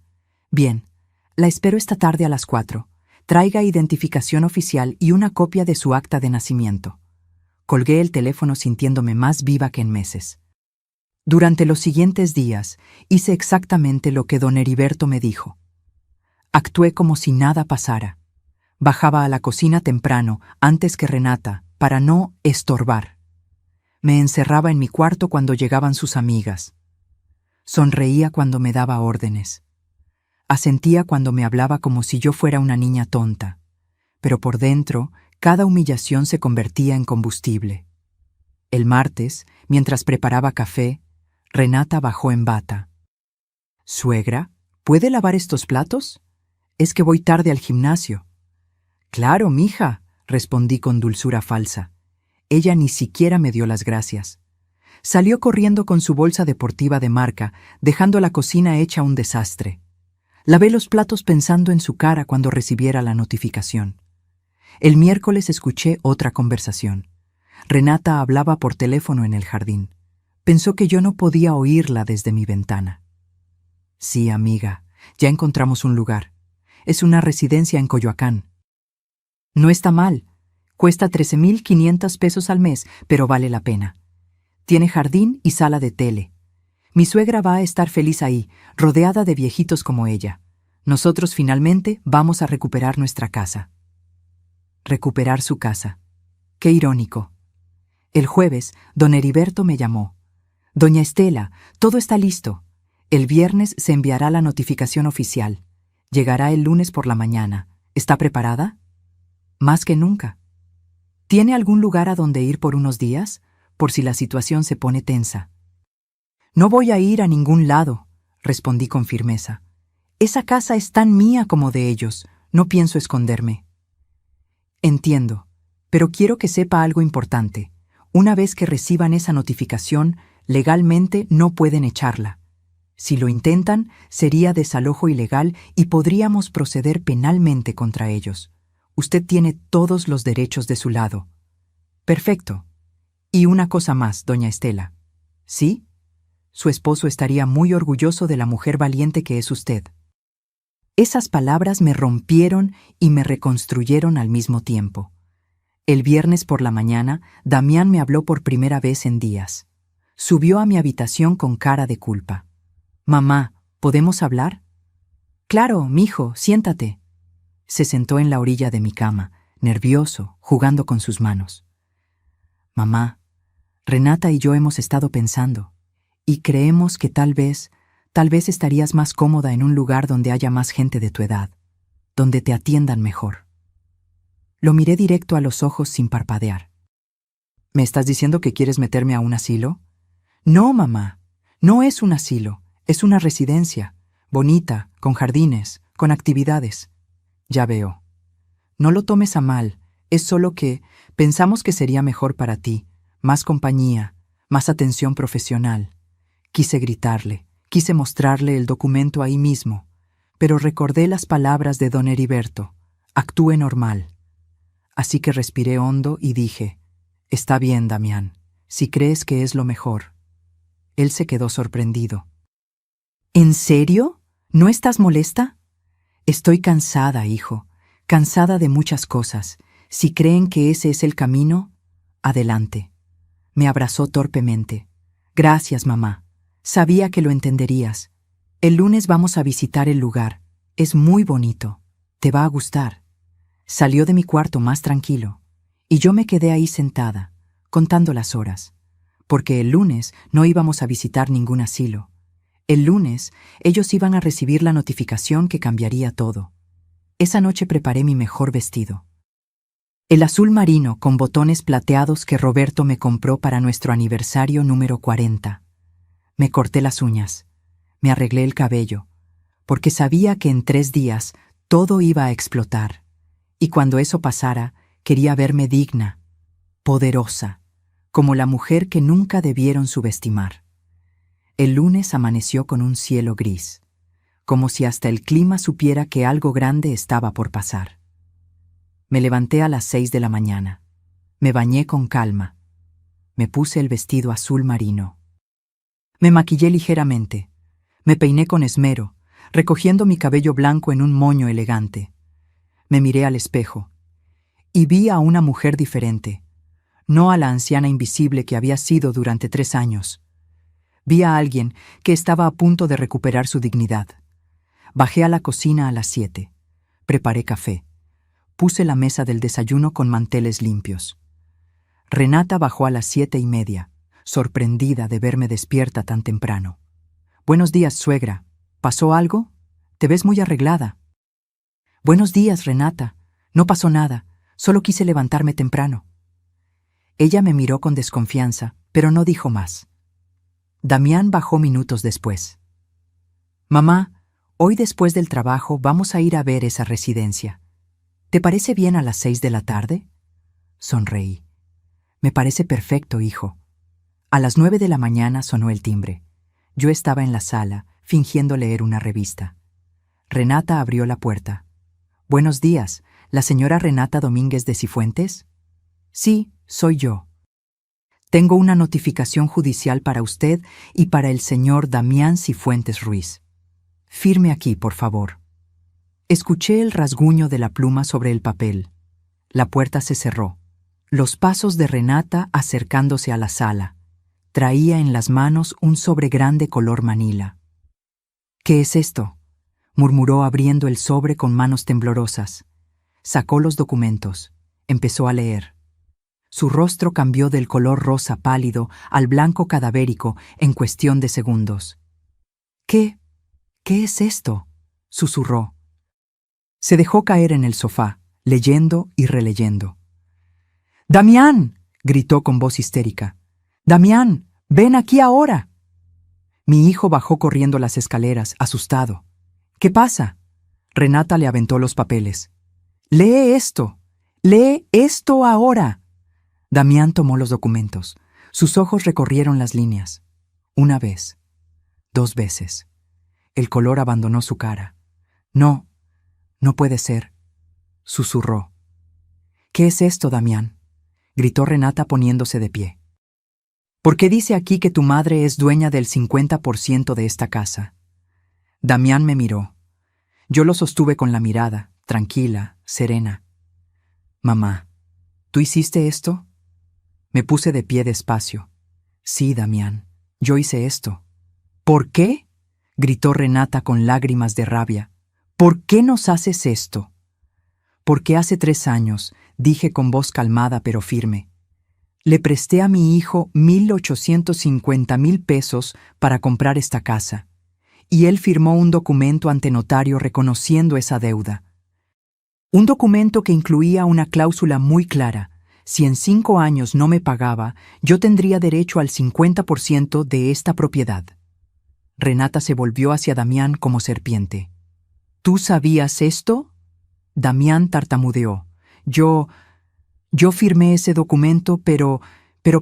Bien, la espero esta tarde a las 4. Traiga identificación oficial y una copia de su acta de nacimiento. Colgué el teléfono sintiéndome más viva que en meses. Durante los siguientes días, hice exactamente lo que don Heriberto me dijo. Actué como si nada pasara. Bajaba a la cocina temprano, antes que Renata, para no estorbar. Me encerraba en mi cuarto cuando llegaban sus amigas. Sonreía cuando me daba órdenes. Asentía cuando me hablaba como si yo fuera una niña tonta. Pero por dentro, cada humillación se convertía en combustible. El martes, mientras preparaba café, Renata bajó en bata. «Suegra, ¿puede lavar estos platos? Es que voy tarde al gimnasio». «Claro, mija», respondí con dulzura falsa. Ella ni siquiera me dio las gracias. Salió corriendo con su bolsa deportiva de marca, dejando la cocina hecha un desastre. Lavé los platos pensando en su cara cuando recibiera la notificación. El miércoles escuché otra conversación. Renata hablaba por teléfono en el jardín. Pensó que yo no podía oírla desde mi ventana. «Sí, amiga, ya encontramos un lugar. Es una residencia en Coyoacán. No está mal. Cuesta 13,500 pesos al mes, pero vale la pena. Tiene jardín y sala de tele. Mi suegra va a estar feliz ahí, rodeada de viejitos como ella. Nosotros finalmente vamos a recuperar nuestra casa». Recuperar su casa. Qué irónico. El jueves, don Heriberto me llamó. «Doña Estela, todo está listo. El viernes se enviará la notificación oficial. Llegará el lunes por la mañana. ¿Está preparada?» «Más que nunca». «¿Tiene algún lugar a donde ir por unos días? Por si la situación se pone tensa». «No voy a ir a ningún lado», respondí con firmeza. «Esa casa es tan mía como de ellos. No pienso esconderme». «Entiendo, pero quiero que sepa algo importante. Una vez que reciban esa notificación, legalmente no pueden echarla. Si lo intentan, sería desalojo ilegal y podríamos proceder penalmente contra ellos. Usted tiene todos los derechos de su lado». «Perfecto. Y una cosa más, doña Estela. ¿Sí? Su esposo estaría muy orgulloso de la mujer valiente que es usted». Esas palabras me rompieron y me reconstruyeron al mismo tiempo. El viernes por la mañana, Damián me habló por primera vez en días. Subió a mi habitación con cara de culpa. «Mamá, ¿podemos hablar?» «Claro, mijo, siéntate». Se sentó en la orilla de mi cama, nervioso, jugando con sus manos. «Mamá, Renata y yo hemos estado pensando, y creemos que tal vez estarías más cómoda en un lugar donde haya más gente de tu edad, donde te atiendan mejor». Lo miré directo a los ojos sin parpadear. «¿Me estás diciendo que quieres meterme a un asilo?» «No, mamá, no es un asilo, es una residencia, bonita, con jardines, con actividades». «Ya veo. No lo tomes a mal, es solo que pensamos que sería mejor para ti, más compañía, más atención profesional». Quise gritarle, quise mostrarle el documento ahí mismo, pero recordé las palabras de don Heriberto: «Actúe normal». Así que respiré hondo y dije: «Está bien, Damián, si crees que es lo mejor». Él se quedó sorprendido. «¿En serio? ¿No estás molesta?» «Estoy cansada, hijo, cansada de muchas cosas. Si creen que ese es el camino, adelante». Me abrazó torpemente. «Gracias, mamá. Sabía que lo entenderías. El lunes vamos a visitar el lugar. Es muy bonito. Te va a gustar». Salió de mi cuarto más tranquilo, y yo me quedé ahí sentada, contando las horas, porque el lunes no íbamos a visitar ningún asilo. El lunes ellos iban a recibir la notificación que cambiaría todo. Esa noche preparé mi mejor vestido. El azul marino con botones plateados que Roberto me compró para nuestro aniversario número 40. Me corté las uñas, me arreglé el cabello, porque sabía que en 3 días todo iba a explotar. Y cuando eso pasara, quería verme digna, poderosa, como la mujer que nunca debieron subestimar. El lunes amaneció con un cielo gris. como si hasta el clima supiera que algo grande estaba por pasar. Me levanté a las 6 de la mañana. Me bañé con calma. Me puse el vestido azul marino. Me maquillé ligeramente. Me peiné con esmero, recogiendo mi cabello blanco en un moño elegante. Me miré al espejo y vi a una mujer diferente, no a la anciana invisible que había sido durante 3 años. Vi a alguien que estaba a punto de recuperar su dignidad. Bajé a la cocina a las 7. Preparé café. Puse la mesa del desayuno con manteles limpios. Renata bajó a las 7:30, sorprendida de verme despierta tan temprano. «Buenos días, suegra. ¿Pasó algo? Te ves muy arreglada». «Buenos días, Renata. No pasó nada. Solo quise levantarme temprano». Ella me miró con desconfianza, pero no dijo más. Damián bajó minutos después. «Mamá, hoy después del trabajo vamos a ir a ver esa residencia. ¿Te parece bien a las 6 de la tarde?» Sonreí. «Me parece perfecto, hijo». A las 9 de la mañana sonó el timbre. Yo estaba en la sala, fingiendo leer una revista. Renata abrió la puerta. «Buenos días, ¿la señora Renata Domínguez de Cifuentes?» «Sí, soy yo. Tengo una notificación judicial para usted y para el señor Damián Cifuentes Ruiz. Firme aquí, por favor». Escuché el rasguño de la pluma sobre el papel. La puerta se cerró. Los pasos de Renata acercándose a la sala. Traía en las manos un sobre grande color manila. «¿Qué es esto?», murmuró abriendo el sobre con manos temblorosas. Sacó los documentos. Empezó a leer. Su rostro cambió del color rosa pálido al blanco cadavérico en cuestión de segundos. «¿Qué es esto?», susurró. Se dejó caer en el sofá, leyendo y releyendo. «¡Damián!», gritó con voz histérica. «¡Damián, ven aquí ahora!». Mi hijo bajó corriendo las escaleras, asustado. «¿Qué pasa?». Renata le aventó los papeles. «¡Lee esto! ¡Lee esto ahora!». Damián tomó los documentos. Sus ojos recorrieron las líneas. Una vez. 2 veces. El color abandonó su cara. «No, no puede ser», susurró. «¿Qué es esto, Damián?», gritó Renata poniéndose de pie. «¿Por qué dice aquí que tu madre es dueña del 50% de esta casa?». Damián me miró. Yo lo sostuve con la mirada, tranquila, serena. «Mamá, ¿tú hiciste esto?». Me puse de pie despacio. «Sí, Damián, yo hice esto». «¿Por qué?», gritó Renata con lágrimas de rabia. «¿Por qué nos haces esto?». «Porque hace 3 años», dije con voz calmada pero firme, «le presté a mi hijo 1,850,000 pesos para comprar esta casa, y él firmó un documento ante notario reconociendo esa deuda. Un documento que incluía una cláusula muy clara. Si en 5 años no me pagaba, yo tendría derecho al 50% de esta propiedad». Renata se volvió hacia Damián como serpiente. «¿Tú sabías esto?». Damián tartamudeó. Yo firmé ese documento, pero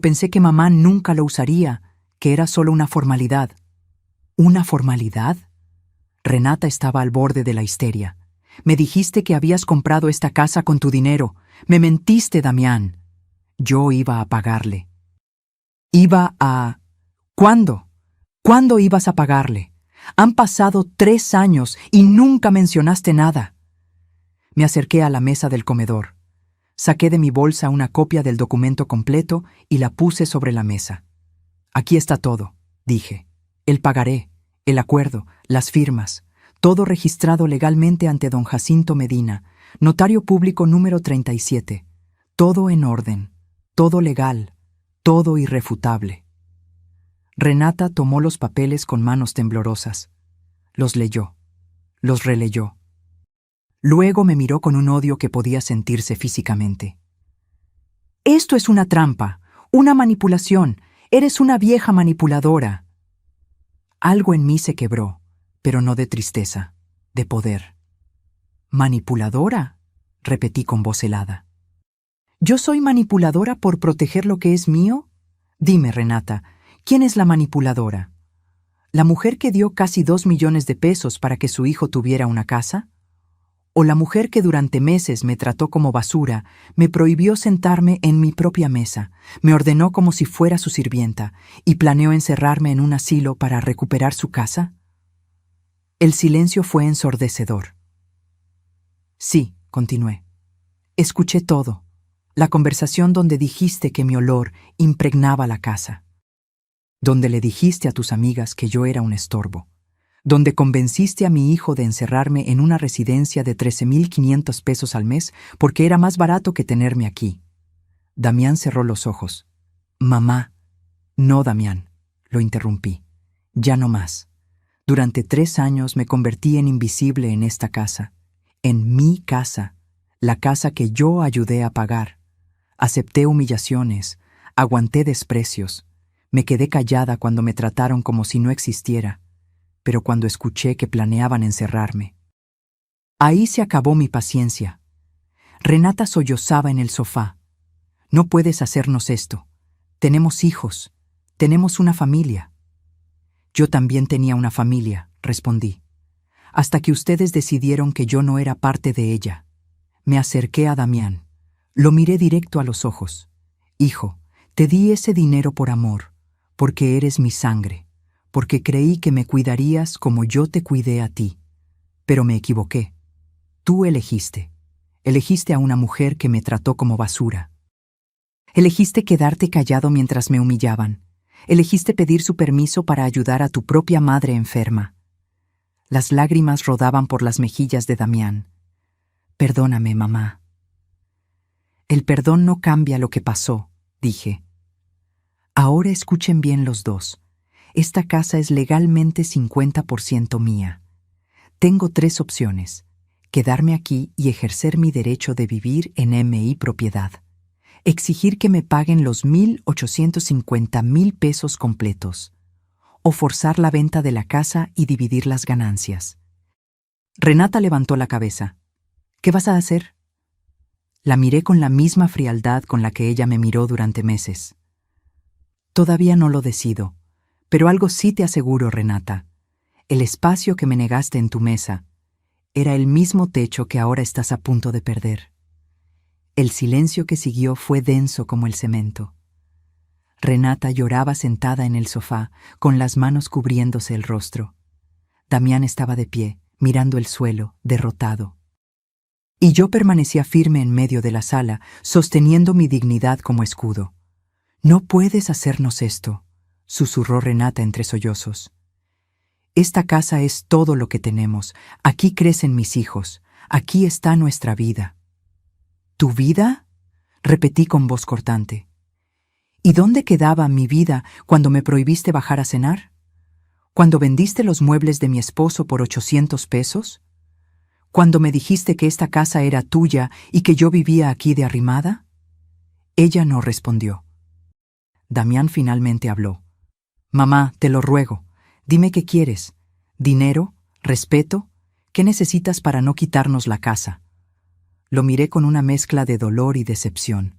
pensé que mamá nunca lo usaría, que era solo una formalidad». «¿Una formalidad?». Renata estaba al borde de la histeria. «Me dijiste que habías comprado esta casa con tu dinero. Me mentiste, Damián». Yo iba a pagarle. «¿Cuándo? ¿Cuándo ibas a pagarle? Han pasado 3 años y nunca mencionaste nada». Me acerqué a la mesa del comedor. Saqué de mi bolsa una copia del documento completo y la puse sobre la mesa. «Aquí está todo», dije. «El pagaré, el acuerdo, las firmas, todo registrado legalmente ante don Jacinto Medina, notario público número 37. Todo en orden, todo legal, todo irrefutable». Renata tomó los papeles con manos temblorosas. Los leyó, los releyó. Luego me miró con un odio que podía sentirse físicamente. «Esto es una trampa, una manipulación. Eres una vieja manipuladora». Algo en mí se quebró, pero no de tristeza, de poder. «¿Manipuladora?», repetí con voz helada. «¿Yo soy manipuladora por proteger lo que es mío? Dime, Renata, ¿quién es la manipuladora?». ¿La mujer que dio casi 2 millones de pesos para que su hijo tuviera una casa? ¿O la mujer que durante meses me trató como basura, me prohibió sentarme en mi propia mesa, me ordenó como si fuera su sirvienta y planeó encerrarme en un asilo para recuperar su casa? El silencio fue ensordecedor. Sí, continué. Escuché todo. La conversación donde dijiste que mi olor impregnaba la casa. Donde le dijiste a tus amigas que yo era un estorbo. Donde convenciste a mi hijo de encerrarme en una residencia de 13,500 pesos al mes porque era más barato que tenerme aquí. Damián cerró los ojos. Mamá. No, Damián, lo interrumpí. Ya no más. Durante 3 años me convertí en invisible en esta casa. En mi casa. La casa que yo ayudé a pagar. Acepté humillaciones. Aguanté desprecios. Me quedé callada cuando me trataron como si no existiera. Pero cuando escuché que planeaban encerrarme. Ahí se acabó mi paciencia. Renata sollozaba en el sofá. No puedes hacernos esto. Tenemos hijos. Tenemos una familia. Yo también tenía una familia, respondí. Hasta que ustedes decidieron que yo no era parte de ella. Me acerqué a Damián. Lo miré directo a los ojos. Hijo, te di ese dinero por amor, porque eres mi sangre. Porque creí que me cuidarías como yo te cuidé a ti. Pero me equivoqué. Tú elegiste. Elegiste a una mujer que me trató como basura. Elegiste quedarte callado mientras me humillaban. Elegiste pedir su permiso para ayudar a tu propia madre enferma. Las lágrimas rodaban por las mejillas de Damián. Perdóname, mamá. El perdón no cambia lo que pasó, dije. Ahora escuchen bien los dos. Esta casa es legalmente 50% mía. Tengo 3 opciones. Quedarme aquí y ejercer mi derecho de vivir en MI propiedad. Exigir que me paguen los 1,850,000 pesos completos. O forzar la venta de la casa y dividir las ganancias. Renata levantó la cabeza. ¿Qué vas a hacer? La miré con la misma frialdad con la que ella me miró durante meses. Todavía no lo decido. Pero algo sí te aseguro, Renata. El espacio que me negaste en tu mesa era el mismo techo que ahora estás a punto de perder. El silencio que siguió fue denso como el cemento. Renata lloraba sentada en el sofá, con las manos cubriéndose el rostro. Damián estaba de pie, mirando el suelo, derrotado. Y yo permanecía firme en medio de la sala, sosteniendo mi dignidad como escudo. No puedes hacernos esto, susurró Renata entre sollozos. Esta casa es todo lo que tenemos. Aquí crecen mis hijos. Aquí está nuestra vida. ¿Tu vida? Repetí con voz cortante. ¿Y dónde quedaba mi vida cuando me prohibiste bajar a cenar? ¿Cuando vendiste los muebles de mi esposo por 800 pesos? ¿Cuando me dijiste que esta casa era tuya y que yo vivía aquí de arrimada? Ella no respondió. Damián finalmente habló. Mamá, te lo ruego, dime qué quieres. ¿Dinero? ¿Respeto? ¿Qué necesitas para no quitarnos la casa? Lo miré con una mezcla de dolor y decepción.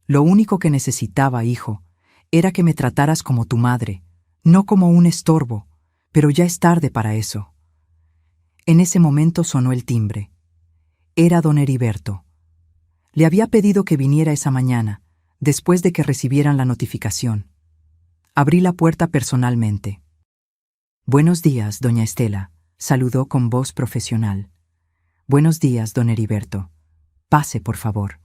Lo único que necesitaba, hijo, era que me trataras como tu madre, no como un estorbo, pero ya es tarde para eso. En ese momento sonó el timbre. Era don Heriberto. Le había pedido que viniera esa mañana, después de que recibieran la notificación. Abrí la puerta personalmente. Buenos días, doña Estela, saludó con voz profesional. Buenos días, don Heriberto. Pase, por favor.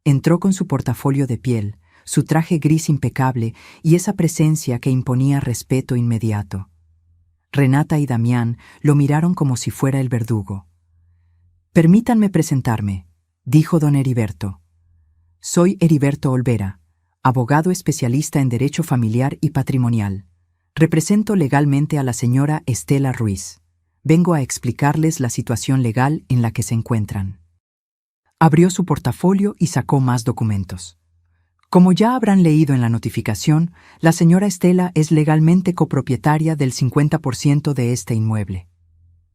Entró con su portafolio de piel, su traje gris impecable y esa presencia que imponía respeto inmediato. Renata y Damián lo miraron como si fuera el verdugo. Permítanme presentarme, dijo don Heriberto. Soy Heriberto Olvera, abogado especialista en Derecho Familiar y Patrimonial. Represento legalmente a la señora Estela Ruiz. Vengo a explicarles la situación legal en la que se encuentran. Abrió su portafolio y sacó más documentos. Como ya habrán leído en la notificación, la señora Estela es legalmente copropietaria del 50% de este inmueble.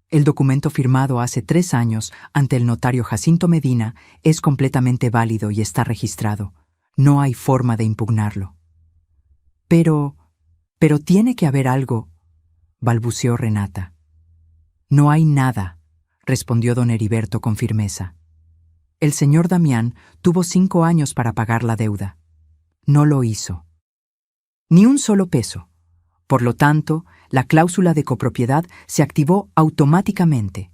El documento firmado hace 3 años ante el notario Jacinto Medina es completamente válido y está registrado. No hay forma de impugnarlo. Pero tiene que haber algo. balbuceó Renata. No hay nada, respondió don Heriberto con firmeza. El señor Damián tuvo 5 años para pagar la deuda. No lo hizo. Ni un solo peso. Por lo tanto, la cláusula de copropiedad se activó automáticamente.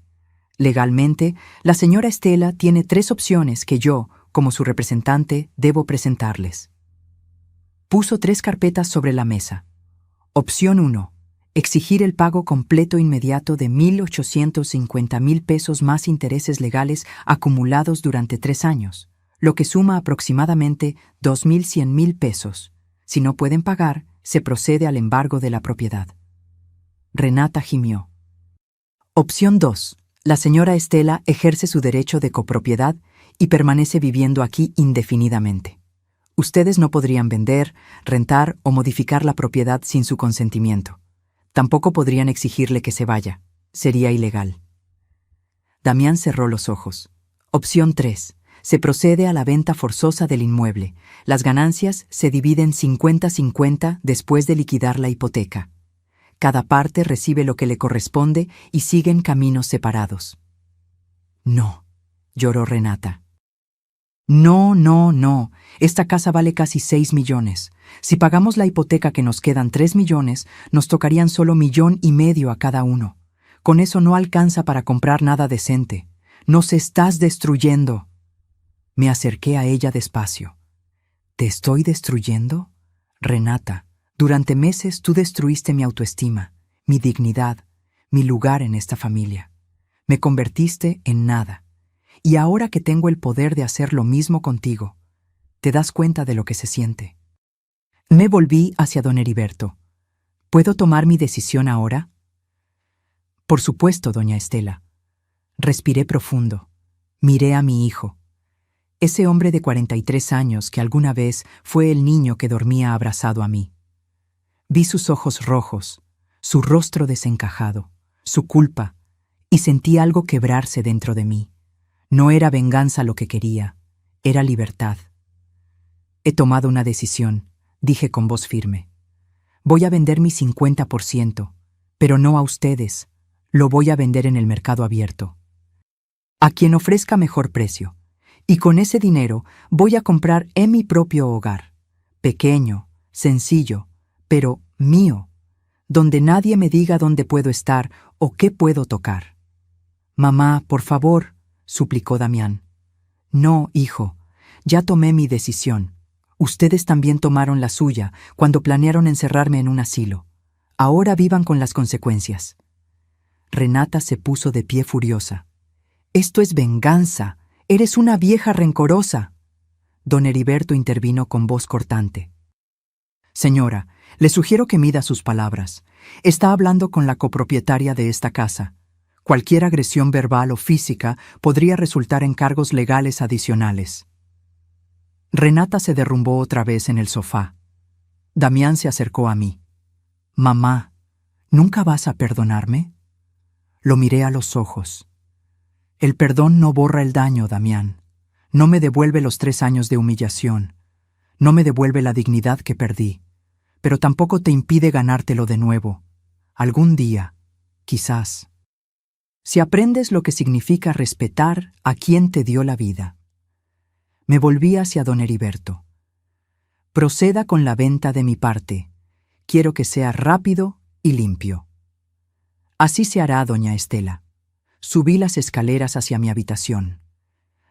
Legalmente, la señora Estela tiene 3 opciones que yo, como su representante, debo presentarles. Puso 3 carpetas sobre la mesa. Opción 1. Exigir el pago completo inmediato de 1,850,000 pesos más intereses legales acumulados durante 3 años, lo que suma aproximadamente 2,100,000 pesos. Si no pueden pagar, se procede al embargo de la propiedad. Renata gimió. Opción 2. La señora Estela ejerce su derecho de copropiedad y permanece viviendo aquí indefinidamente. Ustedes no podrían vender, rentar o modificar la propiedad sin su consentimiento. Tampoco podrían exigirle que se vaya. Sería ilegal. Damián cerró los ojos. Opción 3. Se procede a la venta forzosa del inmueble. Las ganancias se dividen 50-50 después de liquidar la hipoteca. Cada parte recibe lo que le corresponde y siguen caminos separados. No, lloró Renata. No, no, no. Esta casa vale casi 6 millones. Si pagamos la hipoteca que nos quedan 3 millones, nos tocarían solo 1,5 millones a cada uno. Con eso no alcanza para comprar nada decente. Nos estás destruyendo. Me acerqué a ella despacio. ¿Te estoy destruyendo? Renata, durante meses tú destruiste mi autoestima, mi dignidad, mi lugar en esta familia. Me convertiste en nada. Y ahora que tengo el poder de hacer lo mismo contigo, ¿te das cuenta de lo que se siente? Me volví hacia don Heriberto. ¿Puedo tomar mi decisión ahora? Por supuesto, doña Estela. Respiré profundo. Miré a mi hijo. Ese hombre de 43 años que alguna vez fue el niño que dormía abrazado a mí. Vi sus ojos rojos, su rostro desencajado, su culpa, y sentí algo quebrarse dentro de mí. No era venganza lo que quería, era libertad. He tomado una decisión, dije con voz firme. Voy a vender mi 50%, pero no a ustedes. Lo voy a vender en el mercado abierto. A quien ofrezca mejor precio. Y con ese dinero voy a comprar en mi propio hogar. Pequeño, sencillo, pero mío. Donde nadie me diga dónde puedo estar o qué puedo tocar. Mamá, por favor, suplicó Damián. No, hijo, ya tomé mi decisión. Ustedes también tomaron la suya cuando planearon encerrarme en un asilo. Ahora vivan con las consecuencias. Renata se puso de pie furiosa. Esto es venganza. Eres una vieja rencorosa. Don Heriberto intervino con voz cortante. Señora, le sugiero que mida sus palabras. Está hablando con la copropietaria de esta casa. Cualquier agresión verbal o física podría resultar en cargos legales adicionales. Renata se derrumbó otra vez en el sofá. Damián se acercó a mí. Mamá, ¿nunca vas a perdonarme? Lo miré a los ojos. El perdón no borra el daño, Damián. No me devuelve los 3 años de humillación. No me devuelve la dignidad que perdí. Pero tampoco te impide ganártelo de nuevo. Algún día, quizás. Si aprendes lo que significa respetar a quien te dio la vida. Me volví hacia don Heriberto. Proceda con la venta de mi parte. Quiero que sea rápido y limpio. Así se hará, doña Estela. Subí las escaleras hacia mi habitación.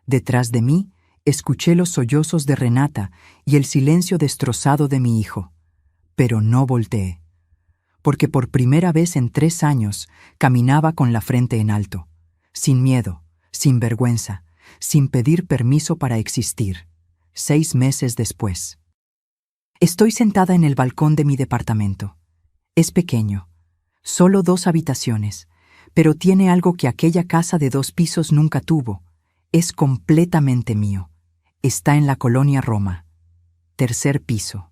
Detrás de mí, escuché los sollozos de Renata y el silencio destrozado de mi hijo. Pero no volteé, porque por primera vez en 3 años caminaba con la frente en alto, sin miedo, sin vergüenza, sin pedir permiso para existir. 6 meses después. Estoy sentada en el balcón de mi departamento. Es pequeño, solo 2 habitaciones, pero tiene algo que aquella casa de 2 pisos nunca tuvo. Es completamente mío. Está en la colonia Roma. 3er piso.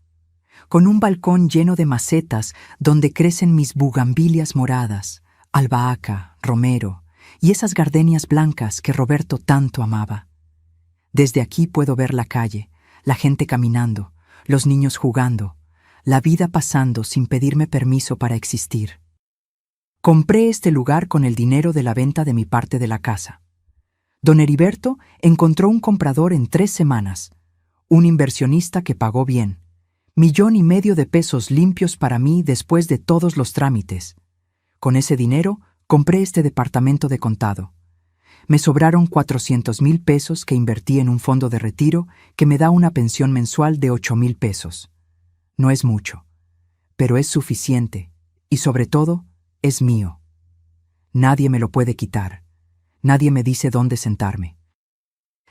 Con un balcón lleno de macetas donde crecen mis bugambilias moradas, albahaca, romero y esas gardenias blancas que Roberto tanto amaba. Desde aquí puedo ver la calle, la gente caminando, los niños jugando, la vida pasando sin pedirme permiso para existir. Compré este lugar con el dinero de la venta de mi parte de la casa. Don Heriberto encontró un comprador en 3 semanas, un inversionista que pagó bien. 1,5 millones de pesos limpios para mí después de todos los trámites. Con ese dinero compré este departamento de contado. Me sobraron 400,000 pesos que invertí en un fondo de retiro que me da una pensión mensual de 8,000 pesos. No es mucho, pero es suficiente y sobre todo es mío. Nadie me lo puede quitar. Nadie me dice dónde sentarme.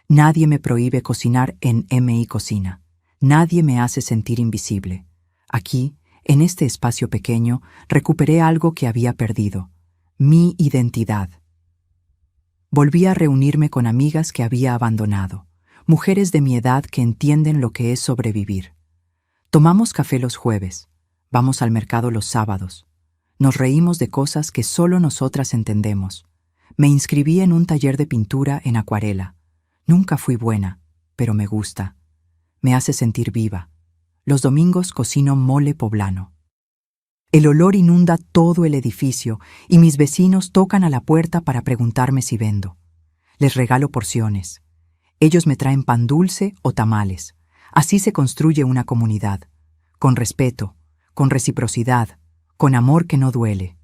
Nadie me prohíbe cocinar en MI Cocina. Nadie me hace sentir invisible. Aquí, en este espacio pequeño, recuperé algo que había perdido: mi identidad. Volví a reunirme con amigas que había abandonado, mujeres de mi edad que entienden lo que es sobrevivir. Tomamos café los jueves, vamos al mercado los sábados. Nos reímos de cosas que solo nosotras entendemos. Me inscribí en un taller de pintura en acuarela. Nunca fui buena, pero me gusta. Me hace sentir viva. Los domingos cocino mole poblano. El olor inunda todo el edificio y mis vecinos tocan a la puerta para preguntarme si vendo. Les regalo porciones. Ellos me traen pan dulce o tamales. Así se construye una comunidad. Con respeto, con reciprocidad, con amor que no duele.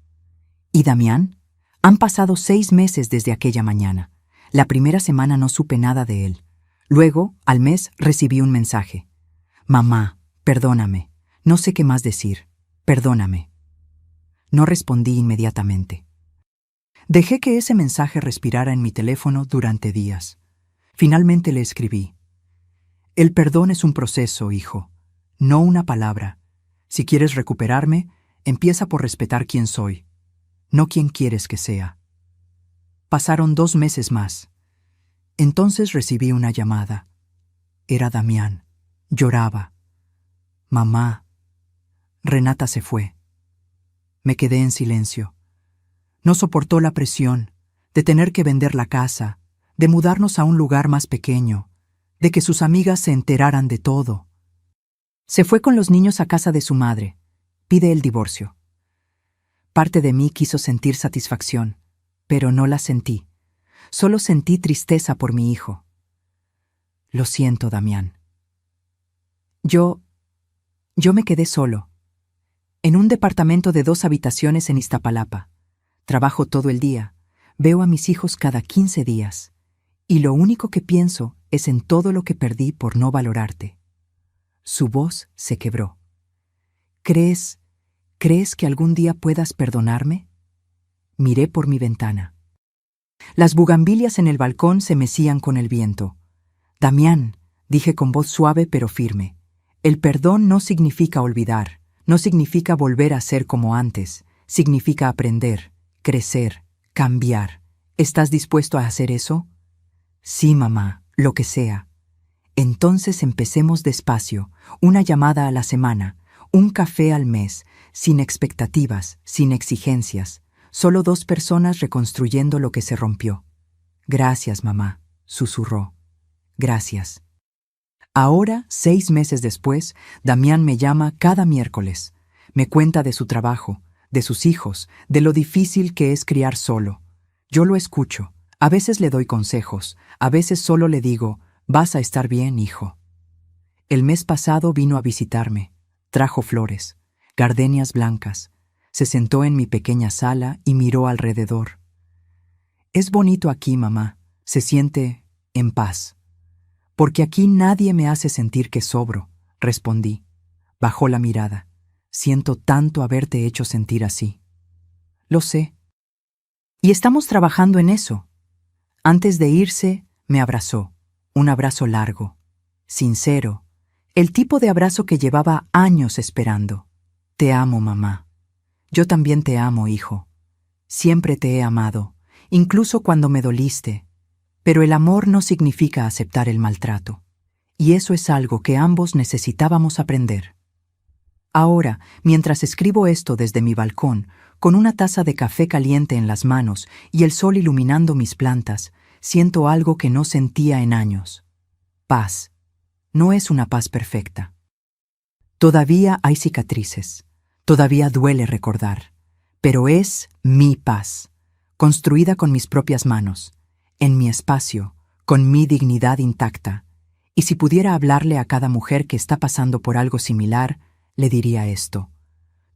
¿Y Damián? Han pasado 6 meses desde aquella mañana. La primera semana no supe nada de él. Luego, al mes, recibí un mensaje. Mamá, perdóname. No sé qué más decir. Perdóname. No respondí inmediatamente. Dejé que ese mensaje respirara en mi teléfono durante días. Finalmente le escribí. El perdón es un proceso, hijo, no una palabra. Si quieres recuperarme, empieza por respetar quién soy, no quién quieres que sea. Pasaron 2 meses más. Entonces recibí una llamada. Era Damián. Lloraba. Mamá. Renata se fue. Me quedé en silencio. No soportó la presión de tener que vender la casa, de mudarnos a un lugar más pequeño, de que sus amigas se enteraran de todo. Se fue con los niños a casa de su madre. Pide el divorcio. Parte de mí quiso sentir satisfacción, pero no la sentí. Solo sentí tristeza por mi hijo. Lo siento, Damián. Yo me quedé solo, en un departamento de 2 habitaciones en Iztapalapa. Trabajo todo el día, veo a mis hijos cada 15 días, y lo único que pienso es en todo lo que perdí por no valorarte. Su voz se quebró. ¿Crees que algún día puedas perdonarme? Miré por mi ventana. Las bugambilias en el balcón se mecían con el viento. Damián, dije con voz suave pero firme, el perdón no significa olvidar, no significa volver a ser como antes, significa aprender, crecer, cambiar. ¿Estás dispuesto a hacer eso? Sí, mamá, lo que sea. Entonces empecemos despacio, una llamada a la semana, un café al mes, sin expectativas, sin exigencias, solo 2 personas reconstruyendo lo que se rompió. Gracias, mamá, susurró. Gracias. Ahora, 6 meses después, Damián me llama cada miércoles. Me cuenta de su trabajo, de sus hijos, de lo difícil que es criar solo. Yo lo escucho. A veces le doy consejos, a veces solo le digo, vas a estar bien, hijo. El mes pasado vino a visitarme. Trajo flores, gardenias blancas. Se sentó en mi pequeña sala y miró alrededor. Es bonito aquí, mamá. Se siente en paz. Porque aquí nadie me hace sentir que sobro, respondí. Bajó la mirada. Siento tanto haberte hecho sentir así. Lo sé. Y estamos trabajando en eso. Antes de irse, me abrazó. Un abrazo largo, sincero, el tipo de abrazo que llevaba años esperando. Te amo, mamá. Yo también te amo, hijo. Siempre te he amado, incluso cuando me doliste. Pero el amor no significa aceptar el maltrato. Y eso es algo que ambos necesitábamos aprender. Ahora, mientras escribo esto desde mi balcón, con una taza de café caliente en las manos y el sol iluminando mis plantas, siento algo que no sentía en años. Paz. No es una paz perfecta. Todavía hay cicatrices. Todavía duele recordar. pero es mi paz, construida con mis propias manos, en mi espacio, con mi dignidad intacta. Y si pudiera hablarle a cada mujer que está pasando por algo similar, le diría esto: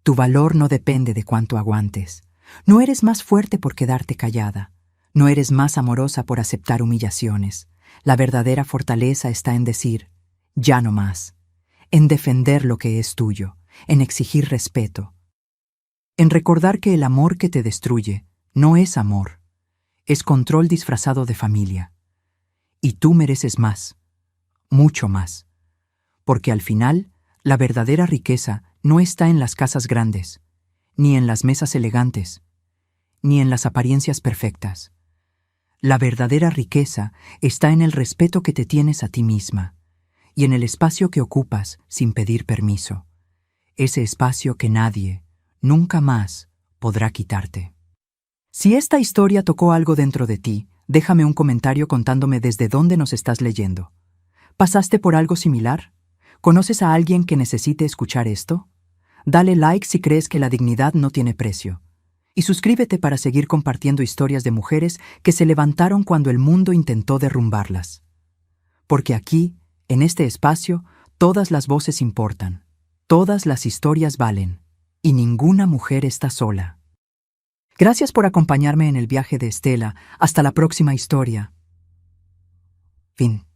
tu valor no depende de cuánto aguantes. No eres más fuerte por quedarte callada. No eres más amorosa por aceptar humillaciones. La verdadera fortaleza está en decir, ya no más, en defender lo que es tuyo, en exigir respeto, en recordar que el amor que te destruye no es amor, es control disfrazado de familia. Y tú mereces más, mucho más, porque al final, la verdadera riqueza no está en las casas grandes, ni en las mesas elegantes, ni en las apariencias perfectas. La verdadera riqueza está en el respeto que te tienes a ti misma y en el espacio que ocupas sin pedir permiso. Ese espacio que nadie, nunca más, podrá quitarte. Si esta historia tocó algo dentro de ti, déjame un comentario contándome desde dónde nos estás leyendo. ¿Pasaste por algo similar? ¿Conoces a alguien que necesite escuchar esto? Dale like si crees que la dignidad no tiene precio. Y suscríbete para seguir compartiendo historias de mujeres que se levantaron cuando el mundo intentó derrumbarlas. Porque aquí, en este espacio, todas las voces importan, todas las historias valen, y ninguna mujer está sola. Gracias por acompañarme en el viaje de Estela. Hasta la próxima historia. Fin.